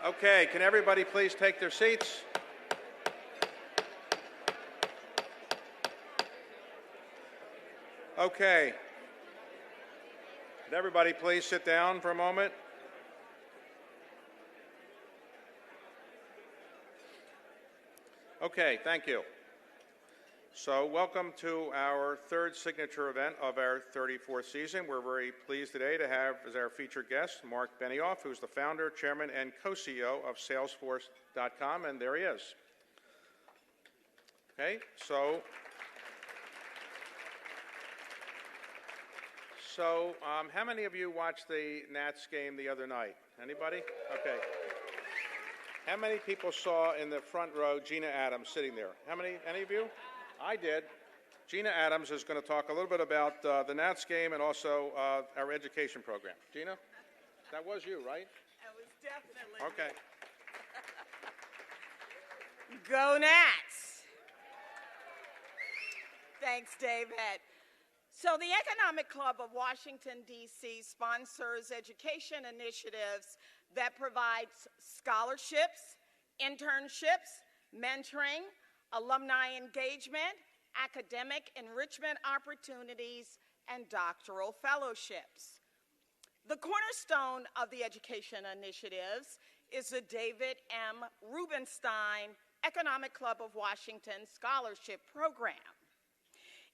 Okay, can everybody please take their seats? Okay. Could everybody please sit down for a moment? Okay, thank you. So welcome to our third signature event of our 34th season. We're very pleased today to have as our featured guest Marc Benioff, who's the founder, chairman, and co-CEO of Salesforce.com, and there he is. Okay, so how many of you watched the Nats game the other night? Anybody? Okay. How many people saw in the front row Gina Adams sitting there? How many? Any of you? I did. Gina Adams is going to talk a little bit about the Nats game and also our education program. Gina? That was you, right? That was definitely Okay. Go Nats! Thanks, David. So the Economic Club of Washington, D.C. sponsors education initiatives that provides scholarships, internships, mentoring, alumni engagement, academic enrichment opportunities, and doctoral fellowships. The cornerstone of the education initiatives is the David M. Rubenstein Economic Club of Washington Scholarship Program.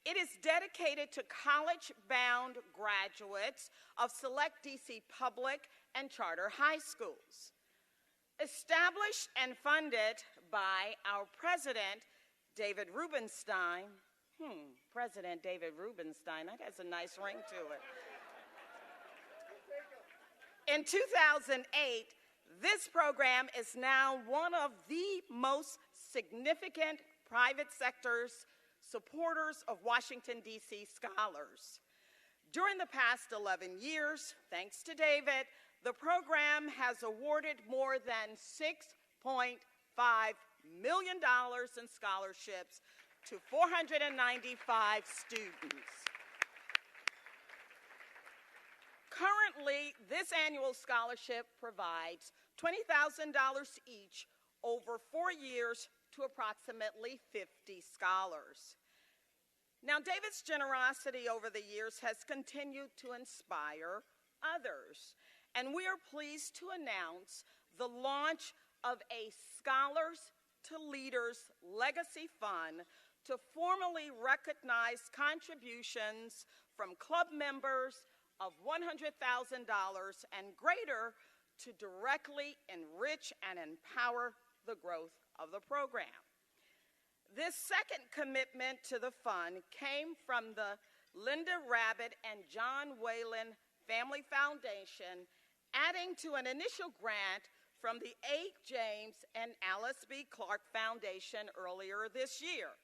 It is dedicated to college-bound graduates of select D.C. public and charter high schools. Established and funded by our president, David Rubenstein. President David Rubenstein, that has a nice ring to it. In 2008, this program is now one of the most significant private sector's supporters of Washington, D.C. scholars. During the past 11 years, thanks to David, the program has awarded more than $6.5 million in scholarships to 495 students. Currently, this annual scholarship provides $20,000 each over 4 years to approximately 50 scholars. Now, David's generosity over the years has continued to inspire others, and we are pleased to announce the launch of a Scholars to Leaders Legacy Fund to formally recognize contributions from club members of $100,000 and greater to directly enrich and empower the growth of the program. This second commitment to the fund came from the Linda Rabbit and John Whalen Family Foundation, adding to an initial grant from the A. James and Alice B. Clark Foundation earlier this year.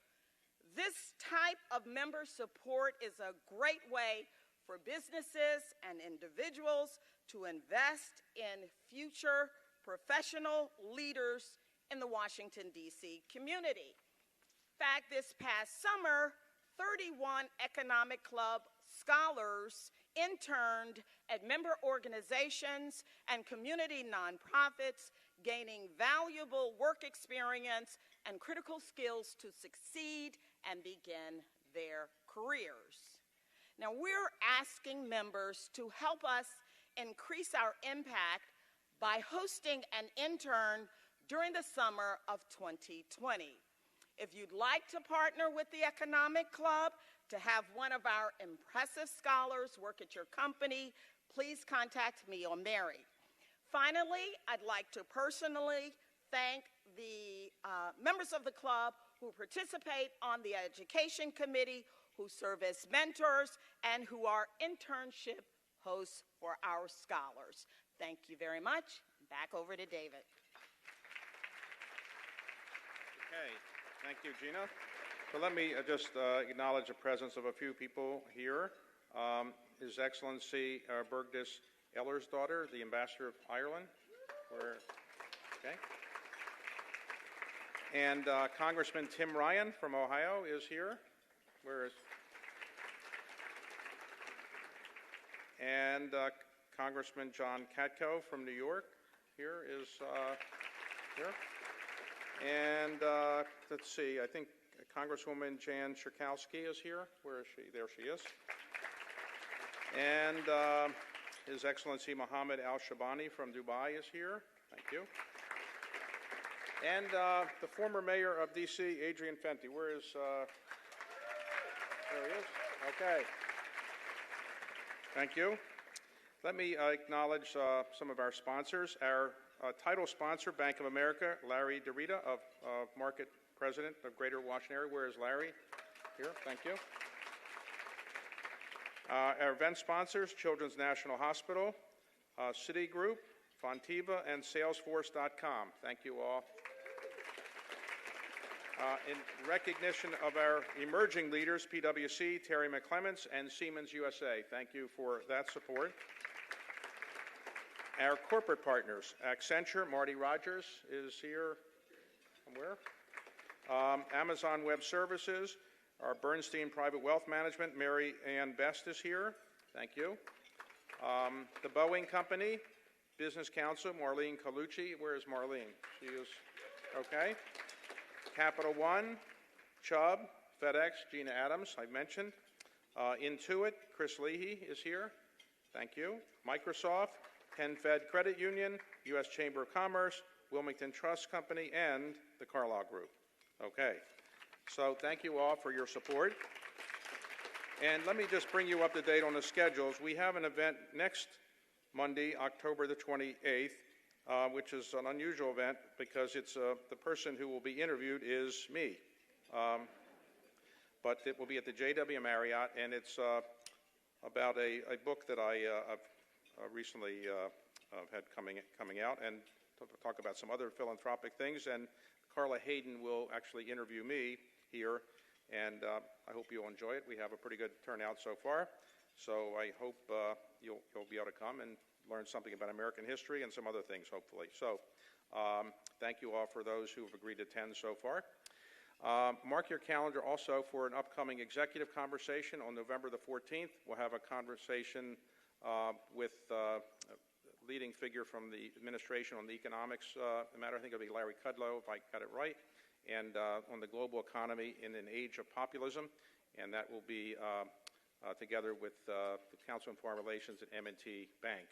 This type of member support is a great way for businesses and individuals to invest in future professional leaders in the Washington, D.C. community. In fact, this past summer, 31 Economic Club scholars interned at member organizations and community nonprofits, gaining valuable work experience and critical skills to succeed and begin their careers. Now, we're asking members to help us increase our impact by hosting an intern during the summer of 2020. If you'd like to partner with the Economic Club to have one of our impressive scholars work at your company, please contact me or Mary. Finally, I'd like to personally thank the members of the club who participate on the education committee, who serve as mentors, and who are internship hosts for our scholars. Thank you very much. Back over to David. Okay. Thank you, Gina. So let me just acknowledge the presence of a few people here. His Excellency Bergdis Ellersdottir, the Ambassador of Ireland. Okay. And Congressman Tim Ryan from Ohio is here. Where is? And Congressman John Katko from New York. here is here. And let's see, I think Congresswoman Jan Schakowsky is here. Where is she? There she is. And His Excellency Mohammed Al-Shabani from Dubai is here. Thank you. And the former mayor of D.C., Adrian Fenty. Where is, there he is. Okay. Thank you. Let me acknowledge some of our sponsors. Our title sponsor, Bank of America, Larry DeRita, of Market President of Greater Washington area. Where is Larry? Here, thank you. Our event sponsors, Children's National Hospital, Citigroup, Fontiva, and Salesforce.com. Thank you all. In recognition of our emerging leaders, PwC, Terry McClements, and Siemens USA. Thank you for that support. Our corporate partners, Accenture, Marty Rogers is here. Where? Amazon Web Services, our Bernstein Private Wealth Management, Mary Ann Best is here. Thank you. The Boeing Company, Business Counsel, Marlene Colucci. Where is Marlene? She is, okay. Capital One, Chubb, FedEx, Gina Adams, I mentioned. Intuit, Chris Leahy is here. Thank you. Microsoft, Penn Fed Credit Union, U.S. Chamber of Commerce, Wilmington Trust Company, and the Carlyle Group. Okay. So thank you all for your support. And let me just bring you up to date on the schedules. We have an event next Monday, October the 28th, which is an unusual event because it's the person who will be interviewed is me. But it will be at the JW Marriott, and it's about a book that I've recently had coming out, and to talk about some other philanthropic things. And Carla Hayden will actually interview me here, and I hope you'll enjoy it. We have a pretty good turnout so far, so I hope you'll be able to come and learn something about American history and some other things, hopefully. So thank you all for those who have agreed to attend so far. Mark your calendar also for an upcoming executive conversation on November the 14th. We'll have a conversation with a leading figure from the administration on the economics matter. I think it'll be Larry Kudlow, if I got it right, and on the global economy in an age of populism, and that will be together with the Council on Foreign Relations at M&T Bank.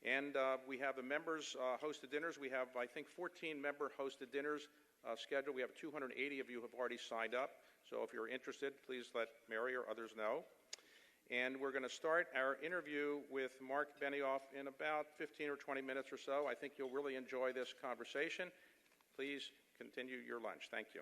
And we have the members hosted dinners. We have, I think, 14 member hosted dinners scheduled. We have 280 of you who have already signed up. So if you're interested, please let Mary or others know. And we're going to start our interview with Marc Benioff in about 15 or 20 minutes or so. I think you'll really enjoy this conversation. Please continue your lunch. Thank you.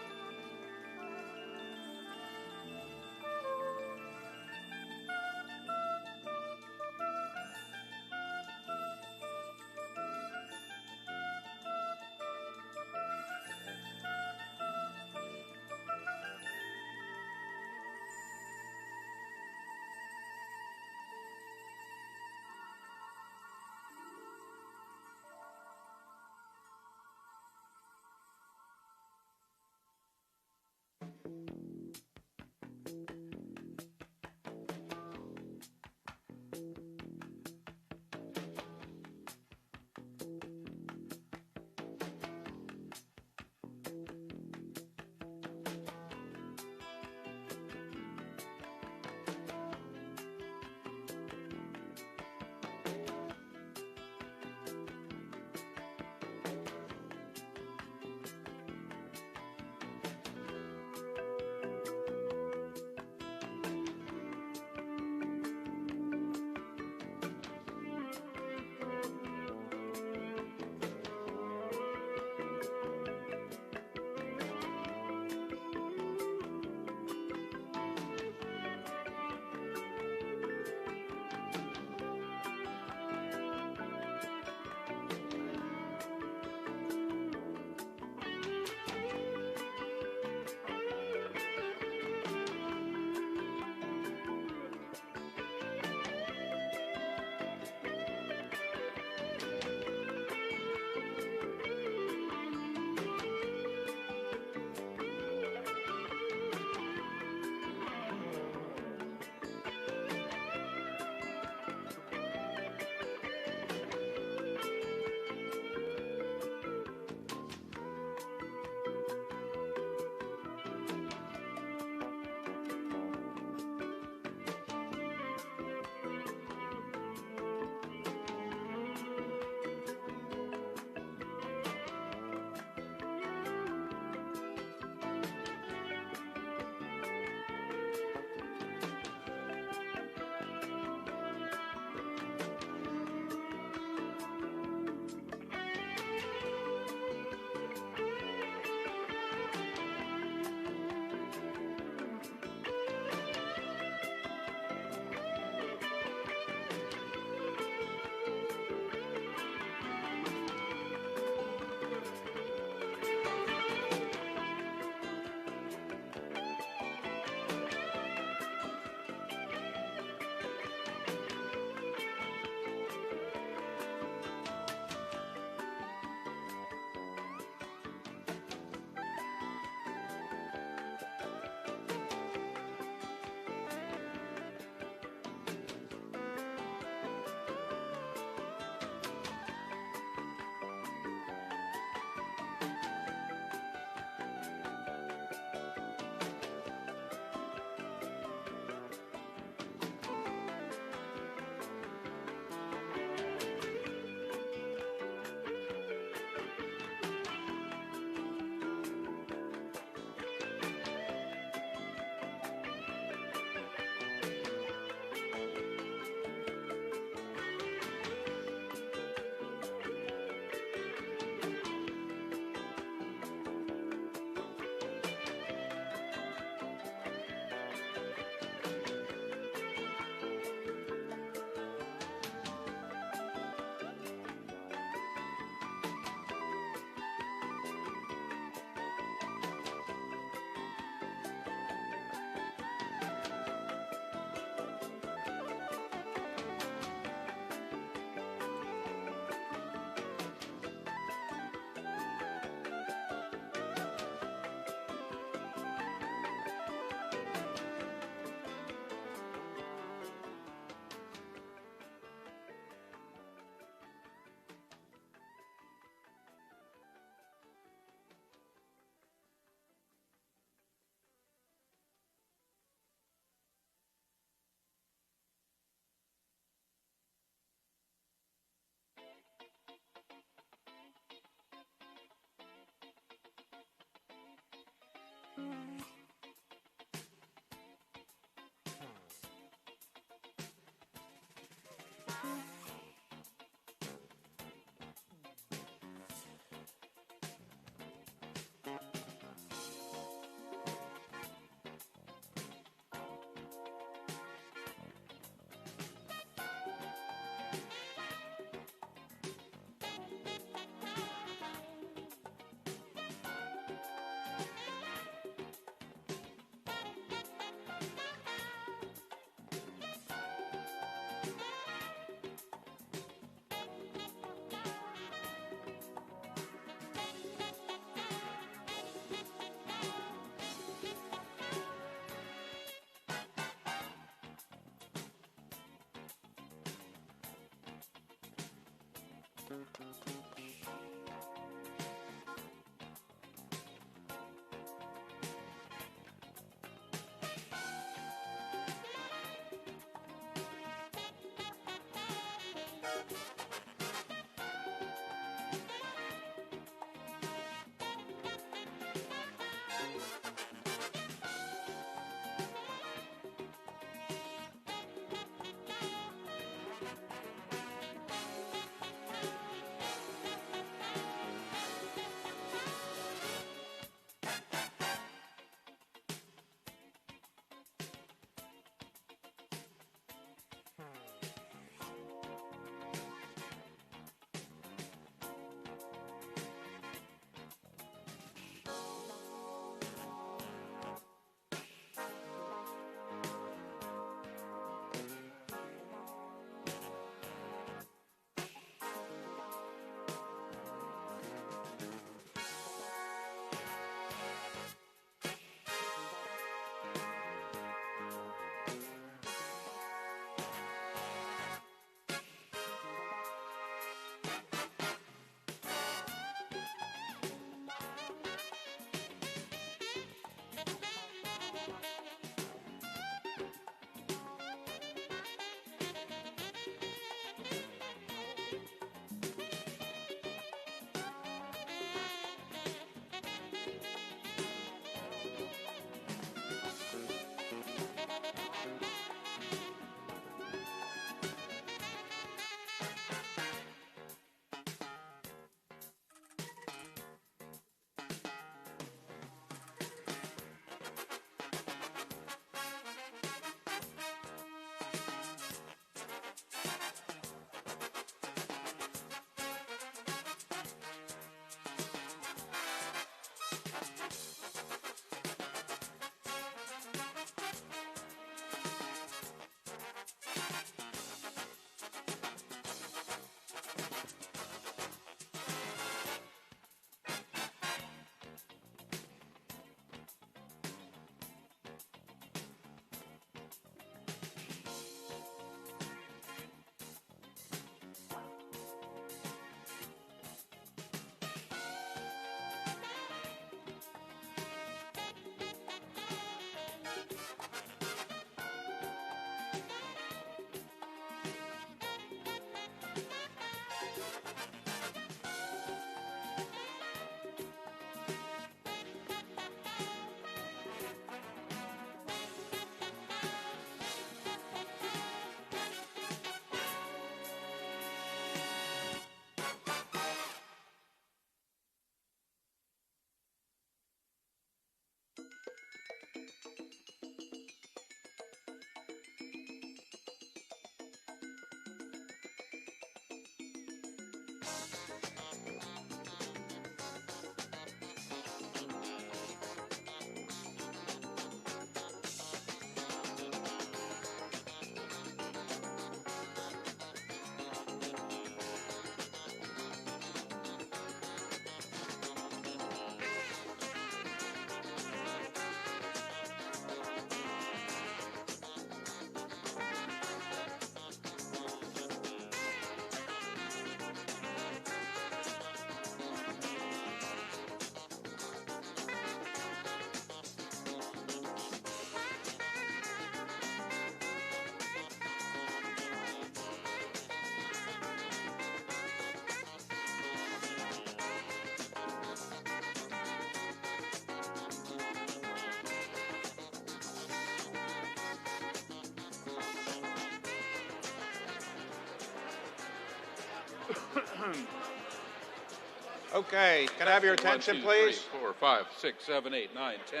Okay, can I have your attention, 1, 2, please? 3, 4, 5, 6, 7, 8, 9, 10.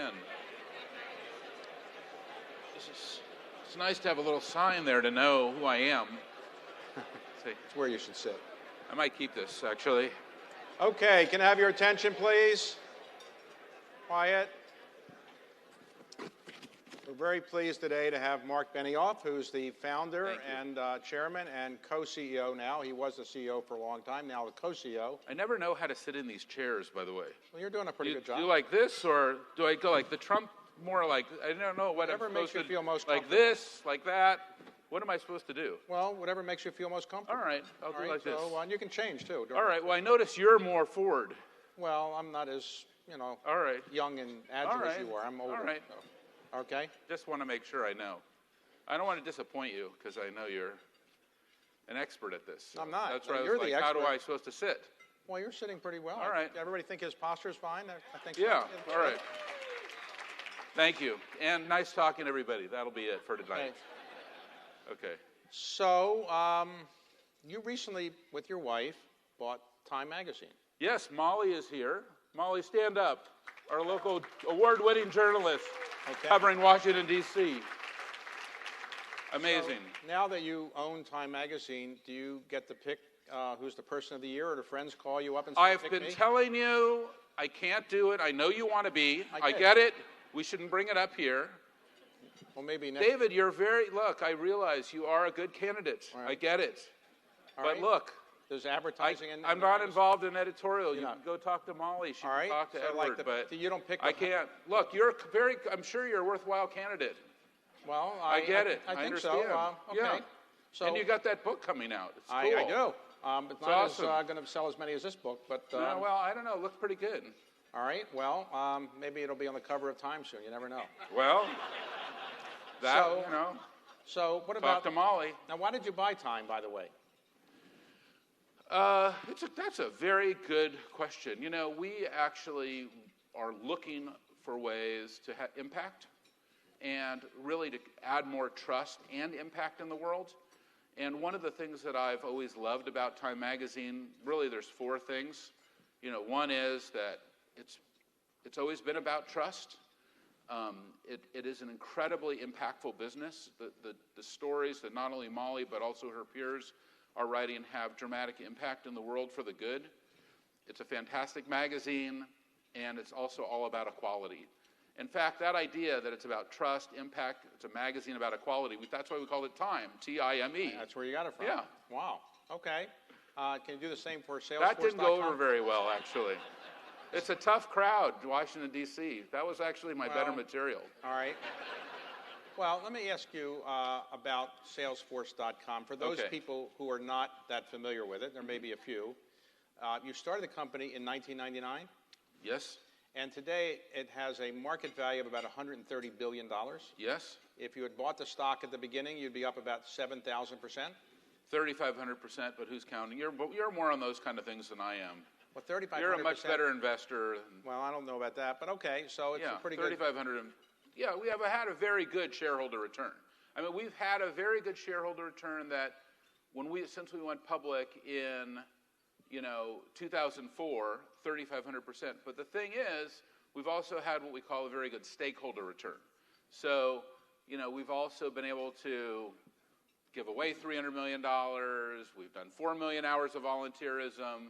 It's nice to have a little sign there to know who I am. See, It's where you should sit. I might keep this, actually. Okay, can I have your attention, please? Quiet. We're very pleased today to have Marc Benioff, who's the founder and chairman and co-CEO now. He was the CEO for a long time, now the co-CEO. I never know how to sit in these chairs, by the way. Well, you're doing a pretty good job. Do you like this, or do I go like the Trump, more like, I don't know what Whatever I'm makes supposed you to feel most like comfortable. this, like that? What am I supposed to do? Well, whatever makes you feel most comfortable. All right, I'll do like this. So you can change, too. All right, well, I notice you're more forward. Well, I'm not as, All right. young and agile as you are. I'm older. All right. So. Okay? Just want to make sure I know. I don't want to disappoint you because I know you're an expert at this. I'm not. That's right. You're I was the like, how do expert. I supposed to sit? Well, you're sitting pretty well. All right. Everybody think his posture's fine? I think so. Yeah, all right. Thank you. And nice talking to everybody. That'll be it for tonight. Okay. So, you recently, with your wife, bought Time Magazine. Yes, Molly is here. Molly, stand up. Our local award-winning journalist covering Washington, D.C. Amazing. So, now that you own Time Magazine, do you get to pick who's the person of the year, or do friends call you up and say, I've pick been me? telling you I can't do it. I know you want to be. I get it. We shouldn't bring it up here. Well, maybe next. David, you're look, I realize you are a good candidate. Right. I get it. All But right. look, There's advertising in I'm not involved in editorial. You You're can not. go talk to Molly. She All can right. talk to So, Edward, like but you don't pick. I can't. Look, I'm sure you're a worthwhile candidate. Well, I get it. I think understand. so. Okay. Yeah. So And you got that book coming out. It's cool. I do. It's not awesome. going to sell as many as this book, but well, I don't know. It looks pretty good. all right. Well, maybe it'll be on the cover of Time soon. You never know. Well, that, So- So what talk about to Molly. now? Why did you buy Time, by the way? That's a very good question. We actually are looking for ways to impact and really to add more trust and impact in the world. And one of the things that I've always loved about Time Magazine, really there's four things. One is that it's always been about trust. It is an incredibly impactful business. The stories that not only Molly but also her peers are writing have dramatic impact in the world for the good. It's a fantastic magazine, and it's also all about equality. In fact, that idea that it's about trust, impact, it's a magazine about equality, that's why we call it Time, T-I-M-E. That's where you got it from. Yeah. Wow. Okay. Can you do the same for Salesforce? That didn't go over very well, actually. It's a tough crowd, Washington, D.C. That was actually my better material. All right. Well, let me ask you about Salesforce.com. For those people who are not that familiar with it, there may be a few. You started the company in 1999, Yes. and today it has a market value of about $130 billion. Yes. If you had bought the stock at the beginning, you'd be up about 7,000%. 3,500%, but who's counting? You're more on those kind of things than I am. Well, 3,500%. You're a much better investor. Well, I don't know about that, but okay. So it's a pretty good. 3,500. Yeah, we have had a very good shareholder return. I mean, we've had a very good shareholder return that since we went public in 2004, 3,500%. But the thing is, we've also had what we call a very good stakeholder return. So, we've also been able to give away $300 million. We've done 4 million hours of volunteerism.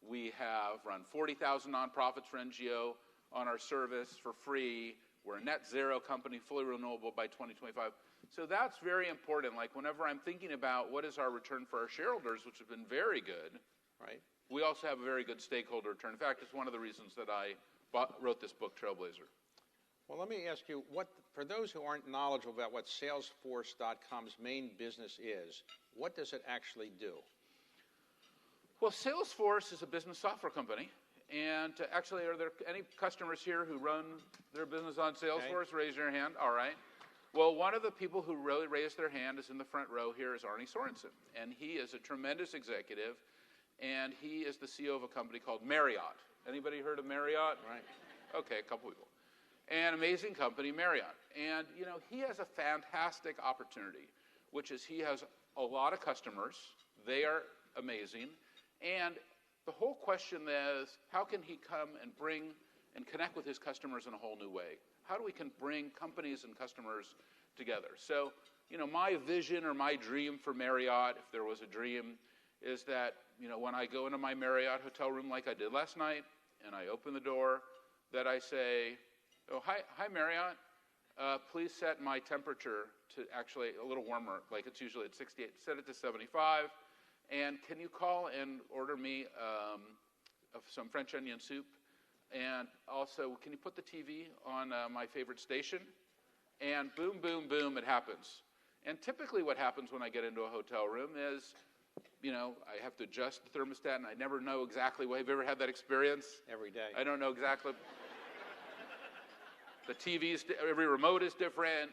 We have run 40,000 nonprofits for NGO on our service for free. We're a net zero company, fully renewable by 2025. So that's very important. Like whenever I'm thinking about what is our return for our shareholders, which have been very good, right? We also have a very good stakeholder return. In fact, it's one of the reasons that I wrote this book, Trailblazer. Well, let me ask you, for those who aren't knowledgeable about what Salesforce.com's main business is, what does it actually do? Well, Salesforce is a business software company. And actually, are there any customers here who run their business on Salesforce? Okay. Raise your hand. All right. Well, one of the people who really raised their hand is in the front row here is Arnie Sorensen. And he is a tremendous executive. And he is the CEO of a company called Marriott. Anybody heard of Marriott? Right. Okay, a couple people. An amazing company, Marriott. And, he has a fantastic opportunity, which is he has a lot of customers. They are amazing. And the whole question is, how can he come and bring and connect with his customers in a whole new way? How do we can bring companies and customers together? So, my vision or my dream for Marriott, if there was a dream, is that, when I go into my Marriott hotel room like I did last night, and I open the door, that I say, oh, hi Marriott, please set my temperature to actually a little warmer, like it's usually at 68, set it to 75, and can you call and order me some French onion soup, and also, can you put the TV on my favorite station? And boom, boom, boom, it happens. And typically what happens when I get into a hotel room is, I have to adjust the thermostat, and I never know exactly what. Have you ever had that experience? Every day. I don't know exactly. The TV's, every remote is different.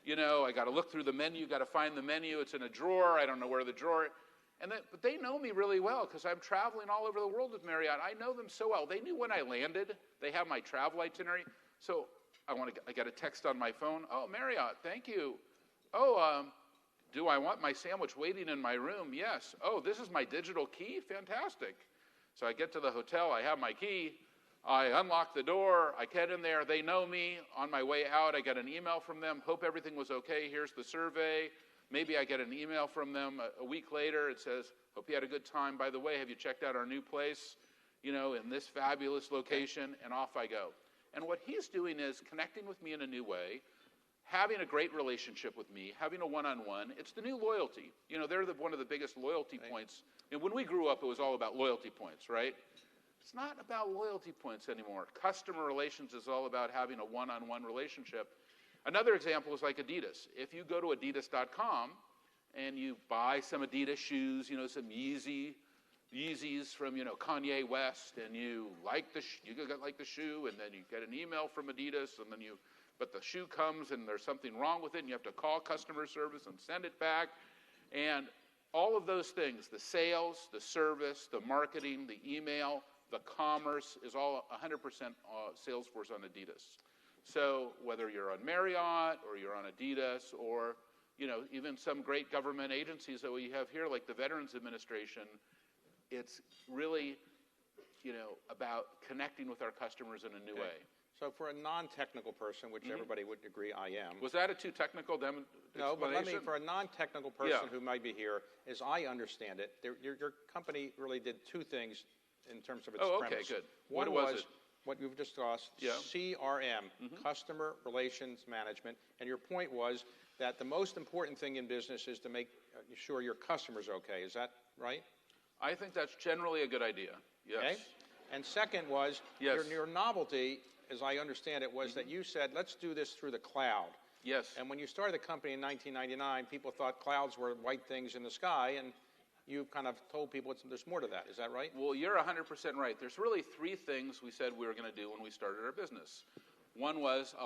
I got to look through the menu, got to find the menu. It's in a drawer. I don't know where the drawer. But they know me really well because I'm traveling all over the world with Marriott. I know them so well. They knew when I landed. They have my travel itinerary. So I got a text on my phone. Oh, Marriott, thank you. Oh, do I want my sandwich waiting in my room? Yes. Oh, this is my digital key? Fantastic. So I get to the hotel. I have my key. I unlock the door. I get in there. They know me. On my way out, I get an email from them. Hope everything was okay. Here's the survey. Maybe I get an email from them a week later. It says, hope you had a good time. By the way, have you checked out our new place, in this fabulous location? And off I go. And what he's doing is connecting with me in a new way, having a great relationship with me, having a one-on-one. It's the new loyalty. They're one of the biggest loyalty points. And when we grew up, it was all about loyalty points, right? It's not about loyalty points anymore. Customer relations is all about having a one-on-one relationship. Another example is like Adidas. If you go to adidas.com and you buy some Adidas shoes, some Yeezys from, Kanye West, and you like the shoe, and then you get an email from Adidas, but the shoe comes and there's something wrong with it, and you have to call customer service and send it back. And all of those things, the sales, the service, the marketing, the email, the commerce is all 100% Salesforce on Adidas. So whether you're on Marriott or you're on Adidas or, even some great government agencies that we have here, like the Veterans Administration, it's really, about connecting with our customers in a new way. So for a non-technical person, which everybody would agree I am. Was that a too technical explanation? No, but for a non-technical person who might be here, as I understand it, your company really did two things in terms of its premise. Okay, good. One was it? What you've discussed, CRM, Customer Relations Management, and your point was that the most important thing in business is to make sure your customer's okay. Is that right? I think that's generally a good idea, yes. Okay. And second was, your novelty, as I understand it, was that you said, let's do this through the cloud. Yes. And when you started the company in 1999, people thought clouds were white things in the sky, and you kind of told people there's more to that. Is that right? Well, you're 100% right. There's really three things we said we were going to do when we started our business. One was,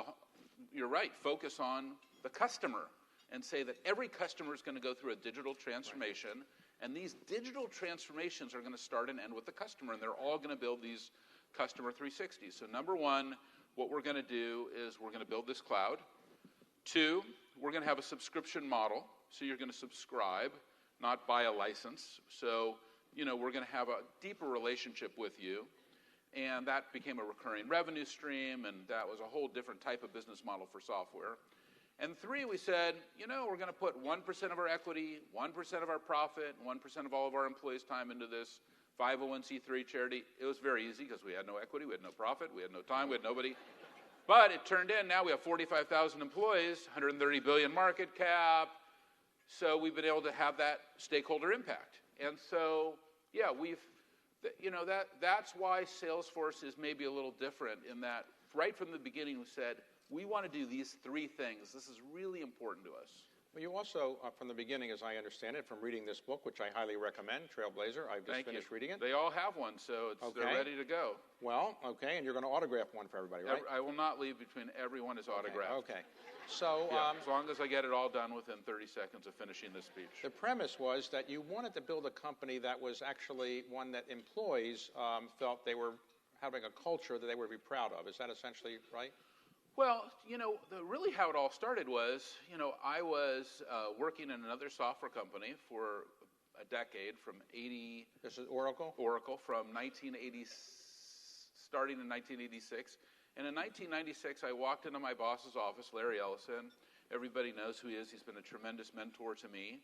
you're right, focus on the customer and say that every customer is going to go through a digital transformation, and these digital transformations are going to start and end with the customer, and they're all going to build these customer 360s. So number one, what we're going to do is we're going to build this cloud. Two, we're going to have a subscription model, so you're going to subscribe, not buy a license. So, we're going to have a deeper relationship with you. And that became a recurring revenue stream, and that was a whole different type of business model for software. And three, we said, we're going to put 1% of our equity, 1% of our profit, 1% of all of our employees' time into this 501c3 charity. It was very easy because we had no equity, we had no profit, we had no time, we had nobody. But it turned in, now we have 45,000 employees, 130 billion market cap. So we've been able to have that stakeholder impact. And so, that's why Salesforce is maybe a little different in that right from the beginning we said, we want to do these three things. This is really important to us. Well, you also, from the beginning, as I understand it, from reading this book, which I highly recommend, Trailblazer, I've just finished reading it. They all have one, so they're ready to go. Well, okay, and you're going to autograph one for everybody, right? I will not leave between everyone is autographed. Okay. So, as long as I get it all done within 30 seconds of finishing this speech. The premise was that you wanted to build a company that was actually one that employees felt they were having a culture that they would be proud of. Is that essentially right? Well, really how it all started was, I was working in another software company for a decade from 80... This is Oracle? Oracle from 1980, starting in 1986. And in 1996, I walked into my boss's office, Larry Ellison. Everybody knows who he is. He's been a tremendous mentor to me.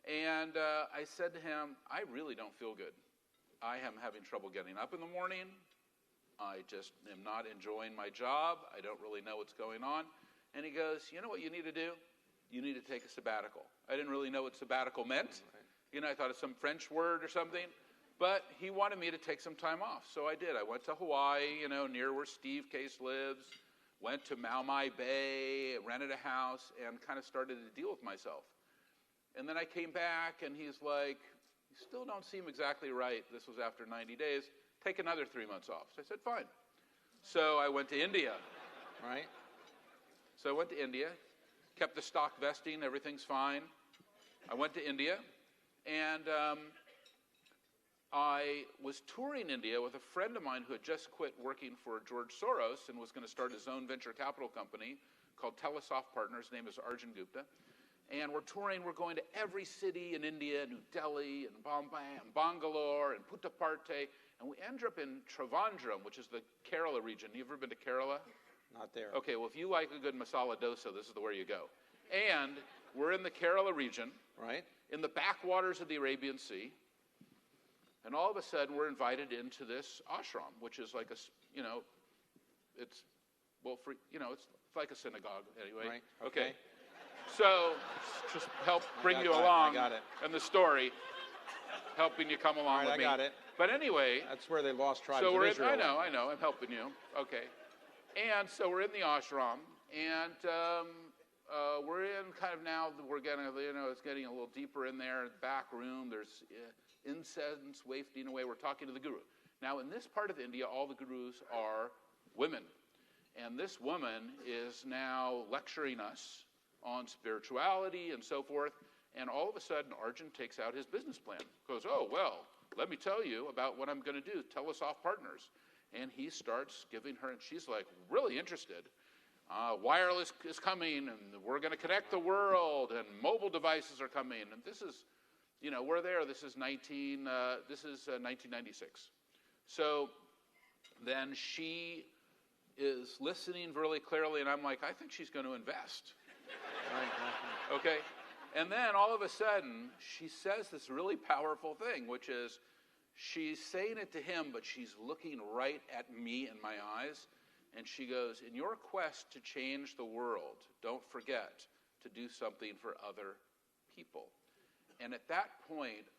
And I said to him, I really don't feel good. I am having trouble getting up in the morning. I just am not enjoying my job. I don't really know what's going on. And he goes, you know what you need to do? You need to take a sabbatical. I didn't really know what sabbatical meant. Right. I thought it's some French word or something. But he wanted me to take some time off. So I did. I went to Hawaii, near where Steve Case lives. went to Mau Mai Bay, rented a house, and kind of started to deal with myself. And then I came back, and he's like, you still don't seem exactly right. This was after 90 days. Take another 3 months off. So I said, fine. So I went to India. Right. So I went to India, kept the stock vesting, everything's fine. I went to India, and I was touring India with a friend of mine who had just quit working for George Soros and was going to start his own venture capital company called Telesoft Partners. His name is Arjun Gupta. And we're touring, we're going to every city in India, New Delhi and Bombay and Bangalore and Puttaparthi, and we end up in Trivandrum, which is the Kerala region. You ever been to Kerala? Not there. Okay, well, if you like a good masala dosa, this is where you go. And we're in the Kerala region, Right. in the backwaters of the Arabian Sea, and all of a sudden we're invited into this ashram, which is like a, it's, well, for, it's like a synagogue anyway. Right. Okay. So, just help bring you it. along. I got it. And the story, helping you come along All right, with I me. got it. But anyway, That's where they lost tribes so of we're in, Israel. I know, I'm helping you. Okay. And so we're in the ashram, and we're in kind of now, we're getting, it's getting a little deeper in there, back room, there's incense wafting away, we're talking to the guru. Now, in this part of India, all the gurus are women. And this woman is now lecturing us on spirituality and so forth, and all of a sudden, Arjun takes out his business plan. Goes, oh, well, let me tell you about what I'm going to do, Telesoft Partners. And he starts giving her, and she's like really interested. Wireless is coming, and we're going to connect the world, and mobile devices are coming. And this is, we're there. This is 1996. So then she is listening really clearly, and I'm like, I think she's going to invest. Okay? And then all of a sudden, she says this really powerful thing, which is, she's saying it to him, but she's looking right at me in my eyes. And she goes, in your quest to change the world, don't forget to do something for other people. And at that point,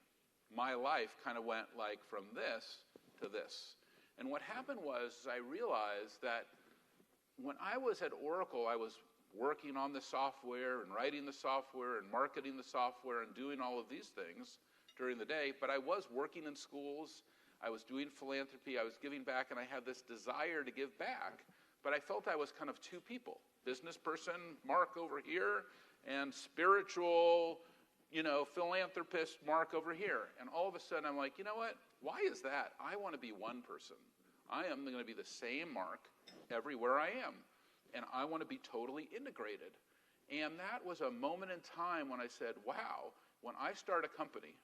my life kind of went like from this to this. And what happened was I realized that when I was at Oracle, I was working on the software and writing the software and marketing the software and doing all of these things during the day, but I was working in schools, I was doing philanthropy, I was giving back, and I had this desire to give back, but I felt I was kind of two people. Business person, Mark over here, and spiritual, philanthropist, Mark over here. And all of a sudden I'm like, you know what? Why is that? I want to be one person. I am going to be the same Mark everywhere I am. And I want to be totally integrated. And that was a moment in time when I said, wow, when I start a company,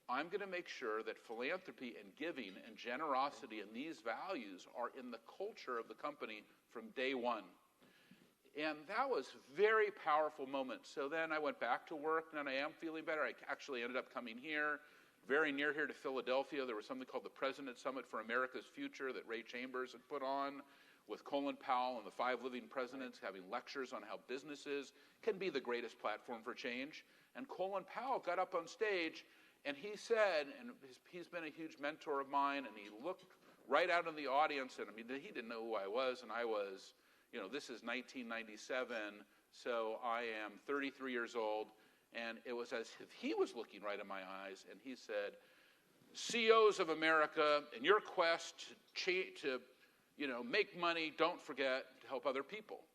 I'm going to make sure that philanthropy and giving and generosity and these values are in the culture of the company from day one. And that was a very powerful moment. So then I went back to work, and I am feeling better. I actually ended up coming here, very near here to Philadelphia. There was something called the President Summit for America's Future that Ray Chambers had put on, with Colin Powell and the 5 living presidents having lectures on how businesses can be the greatest platform for change. And Colin Powell got up on stage, and he said, and he's been a huge mentor of mine, and he looked right out in the audience, and he didn't know who I was, and I was, this is 1997, so I am 33 years old, and it was as if he was looking right in my eyes, and he said, CEOs of America, in your quest to make money, don't forget to help other people.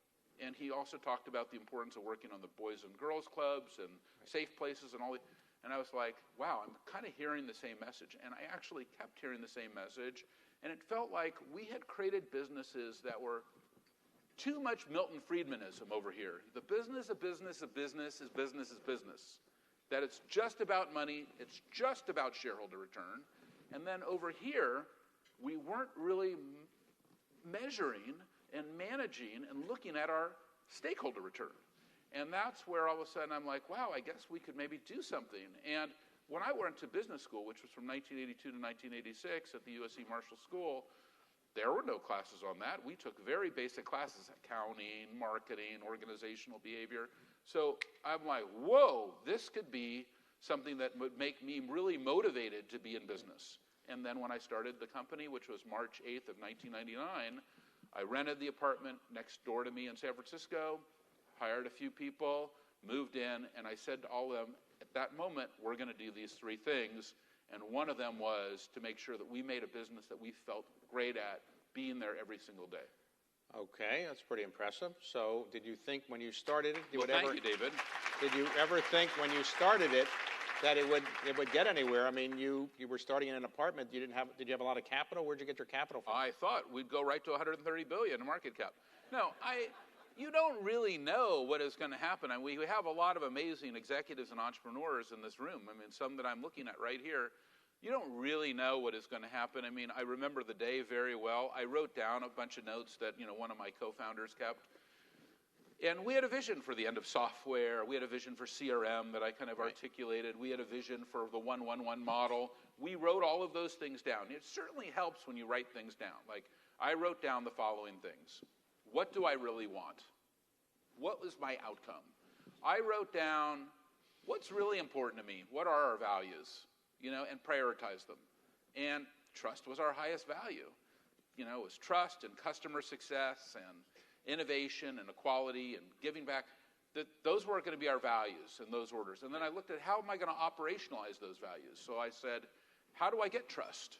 And he also talked about the importance of working on the Boys and Girls Clubs and safe places and all that. And I was like, wow, I'm kind of hearing the same message. And I actually kept hearing the same message. And it felt like we had created businesses that were too much Milton Friedmanism over here. The business of business of business is business is business. That it's just about money, it's just about shareholder return. And then over here, we weren't really measuring and managing and looking at our stakeholder return. And that's where all of a sudden I'm like, wow, I guess we could maybe do something. And when I went to business school, which was from 1982 to 1986 at the USC Marshall School, there were no classes on that. We took very basic classes, accounting, marketing, organizational behavior. So I'm like, whoa, this could be something that would make me really motivated to be in business. And then when I started the company, which was March 8th of 1999, I rented the apartment next door to me in San Francisco, hired a few people, moved in, and I said to all of them, at that moment, we're going to do these three things. And one of them was to make sure that we made a business that we felt great at being there every single day. Okay, that's pretty impressive. So did you think when you started it, Thank you, David. Did you ever think when you started it that it would get anywhere? I mean, you were starting in an apartment. Did you have a lot of capital? Where'd you get your capital from? I thought we'd go right to 130 billion in market cap. No, you don't really know what is going to happen. And we have a lot of amazing executives and entrepreneurs in this room. I mean, some that I'm looking at right here. You don't really know what is going to happen. I mean, I remember the day very well. I wrote down a bunch of notes that, one of my co-founders kept. And we had a vision for the end of software. We had a vision for CRM that I kind of articulated. We had a vision for the 1-1-1 model. We wrote all of those things down. It certainly helps when you write things down. Like, I wrote down the following things. What do I really want? What was my outcome? I wrote down what's really important to me. What are our values? And prioritize them. And trust was our highest value. It was trust and customer success and innovation and equality and giving back. Those were going to be our values in those orders. And then I looked at how am I going to operationalize those values. So I said, how do I get trust?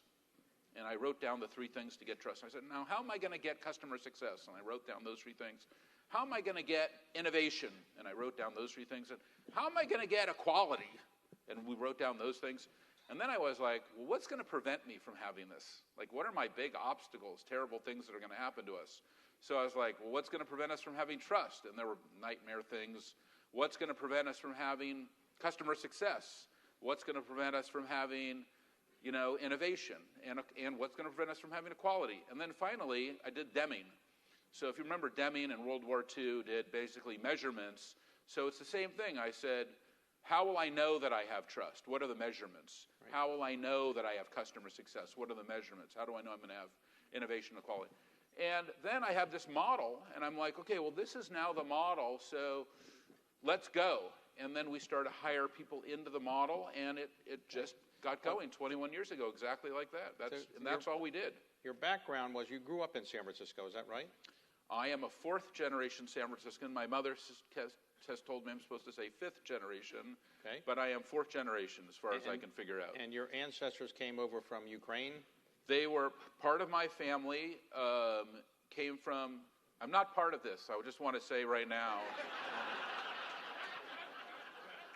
And I wrote down the three things to get trust. I said, now how am I going to get customer success? And I wrote down those three things. How am I going to get innovation? And I wrote down those three things. And how am I going to get equality? And we wrote down those things. And then I was like, well, what's going to prevent me from having this? Like, what are my big obstacles, terrible things that are going to happen to us? So I was like, well, what's going to prevent us from having trust? And there were nightmare things. What's going to prevent us from having customer success? What's going to prevent us from having, innovation? And what's going to prevent us from having equality? And then finally, I did Deming. So if you remember, Deming in World War II did basically measurements. So it's the same thing. I said, how will I know that I have trust? What are the measurements? Right. How will I know that I have customer success? What are the measurements? How do I know I'm going to have innovation and equality? And then I have this model, and I'm like, okay, well, this is now the model, so let's go. And then we started to hire people into the model, and it just got going 21 years ago, exactly like that. That's all we did. Your background was you grew up in San Francisco, is that right? I am a fourth-generation San Franciscan. My mother has told me I'm supposed to say fifth generation, okay. But I am fourth generation as far as I can figure out. And your ancestors came over from Ukraine? They were part of my family, came from, I'm not part of this, I just want to say right now.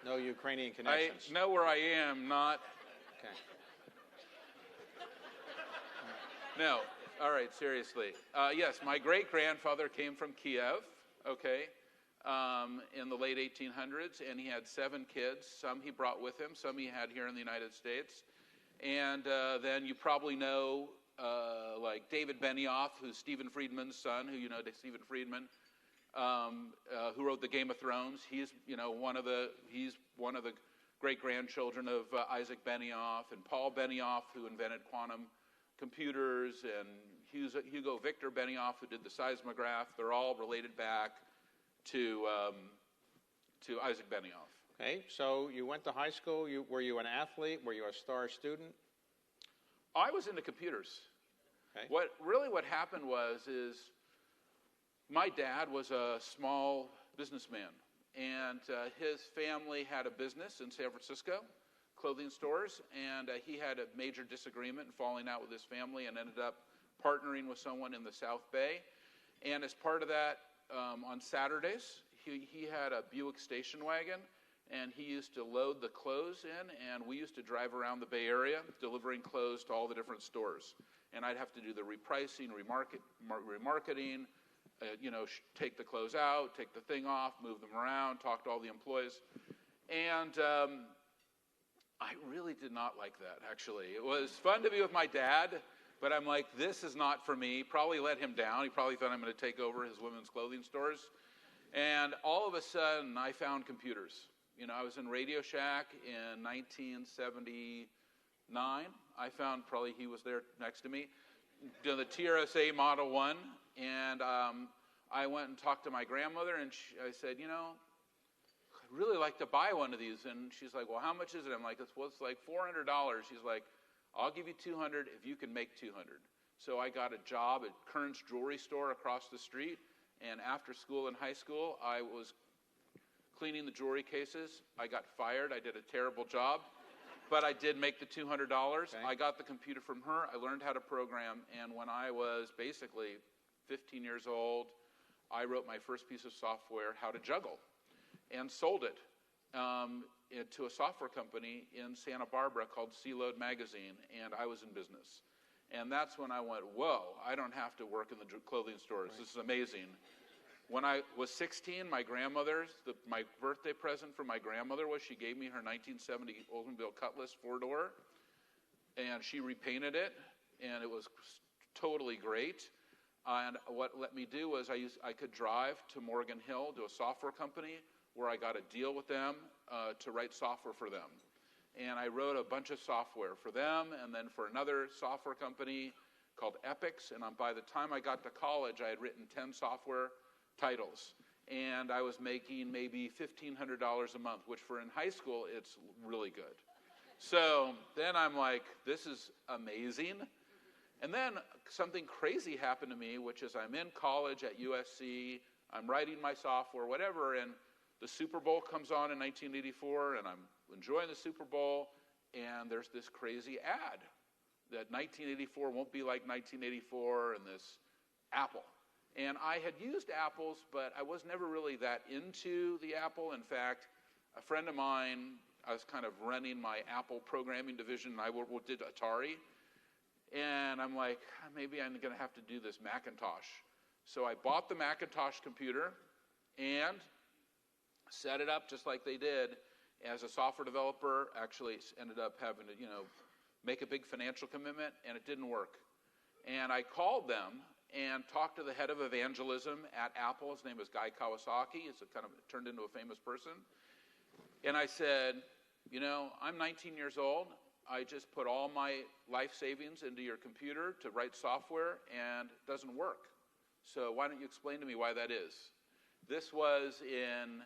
No Ukrainian connections? I know where I am, not. Okay. No, all right, seriously. Yes, my great-grandfather came from Kiev, okay. In the late 1800s, and he had 7 kids. Some he brought with him, some he had here in the United States. And then you probably know, like David Benioff, who's Stephen Friedman's son, Stephen Friedman, who wrote the Game of Thrones. He's one of the great-grandchildren of Isaac Benioff, and Paul Benioff, who invented quantum computers, and Hugo Victor Benioff, who did the seismograph. They're all related back to Isaac Benioff. Okay, so you went to high school. Were you an athlete? Were you a star student? I was into computers. Okay. What happened is my dad was a small businessman, and his family had a business in San Francisco, clothing stores, and he had a major disagreement and falling out with his family and ended up partnering with someone in the South Bay. And as part of that, on Saturdays, he had a Buick station wagon, and he used to load the clothes in, and we used to drive around the Bay Area delivering clothes to all the different stores. And I'd have to do the repricing, remarketing, take the clothes out, take the thing off, move them around, talk to all the employees. And I really did not like that, actually. It was fun to be with my dad, but I'm like, this is not for me. Probably let him down. He probably thought I'm going to take over his women's clothing stores. And all of a sudden, I found computers. I was in Radio Shack in 1979. I found, probably he was there next to me, the TRS-A Model 1. And I went and talked to my grandmother, and I said, I'd really like to buy one of these. And she's like, well, how much is it? I'm like, it's like $400. She's like, I'll give you $200 if you can make $200. So I got a job at Kern's Jewelry Store across the street, and after school in high school, I was cleaning the jewelry cases. I got fired. I did a terrible job, but I did make the $200. Okay. I got the computer from her. I learned how to program, and when I was basically 15 years old, I wrote my first piece of software, How to Juggle, and sold it to a software company in Santa Barbara called C-Load Magazine, and I was in business. And that's when I went, whoa, I don't have to work in the clothing stores. Right. This is amazing. When I was 16, my birthday present from my grandmother was she gave me her 1970 Oldsmobile Cutlass 4-door, and she repainted it, and it was totally great. And what let me do was I could drive to Morgan Hill to a software company where I got a deal with them to write software for them. And I wrote a bunch of software for them and then for another software company called Epix. And by the time I got to college, I had written 10 software titles. And I was making maybe $1,500 a month, which for in high school, it's really good. So then I'm like, this is amazing. And then something crazy happened to me, which is I'm in college at USC, I'm writing my software, whatever, and the Super Bowl comes on in 1984, and I'm enjoying the Super Bowl, and there's this crazy ad that 1984 won't be like 1984, and this Apple. And I had used Apples, but I was never really that into the Apple. In fact, a friend of mine, I was kind of running my Apple programming division, and I did Atari. And I'm like, maybe I'm going to have to do this Macintosh. So I bought the Macintosh computer and set it up just like they did. As a software developer, actually ended up having to, make a big financial commitment, and it didn't work. And I called them and talked to the head of evangelism at Apple. His name was Guy Kawasaki. It's turned into a famous person. And I said, I'm 19 years old. I just put all my life savings into your computer to write software, and it doesn't work. So why don't you explain to me why that is? This was in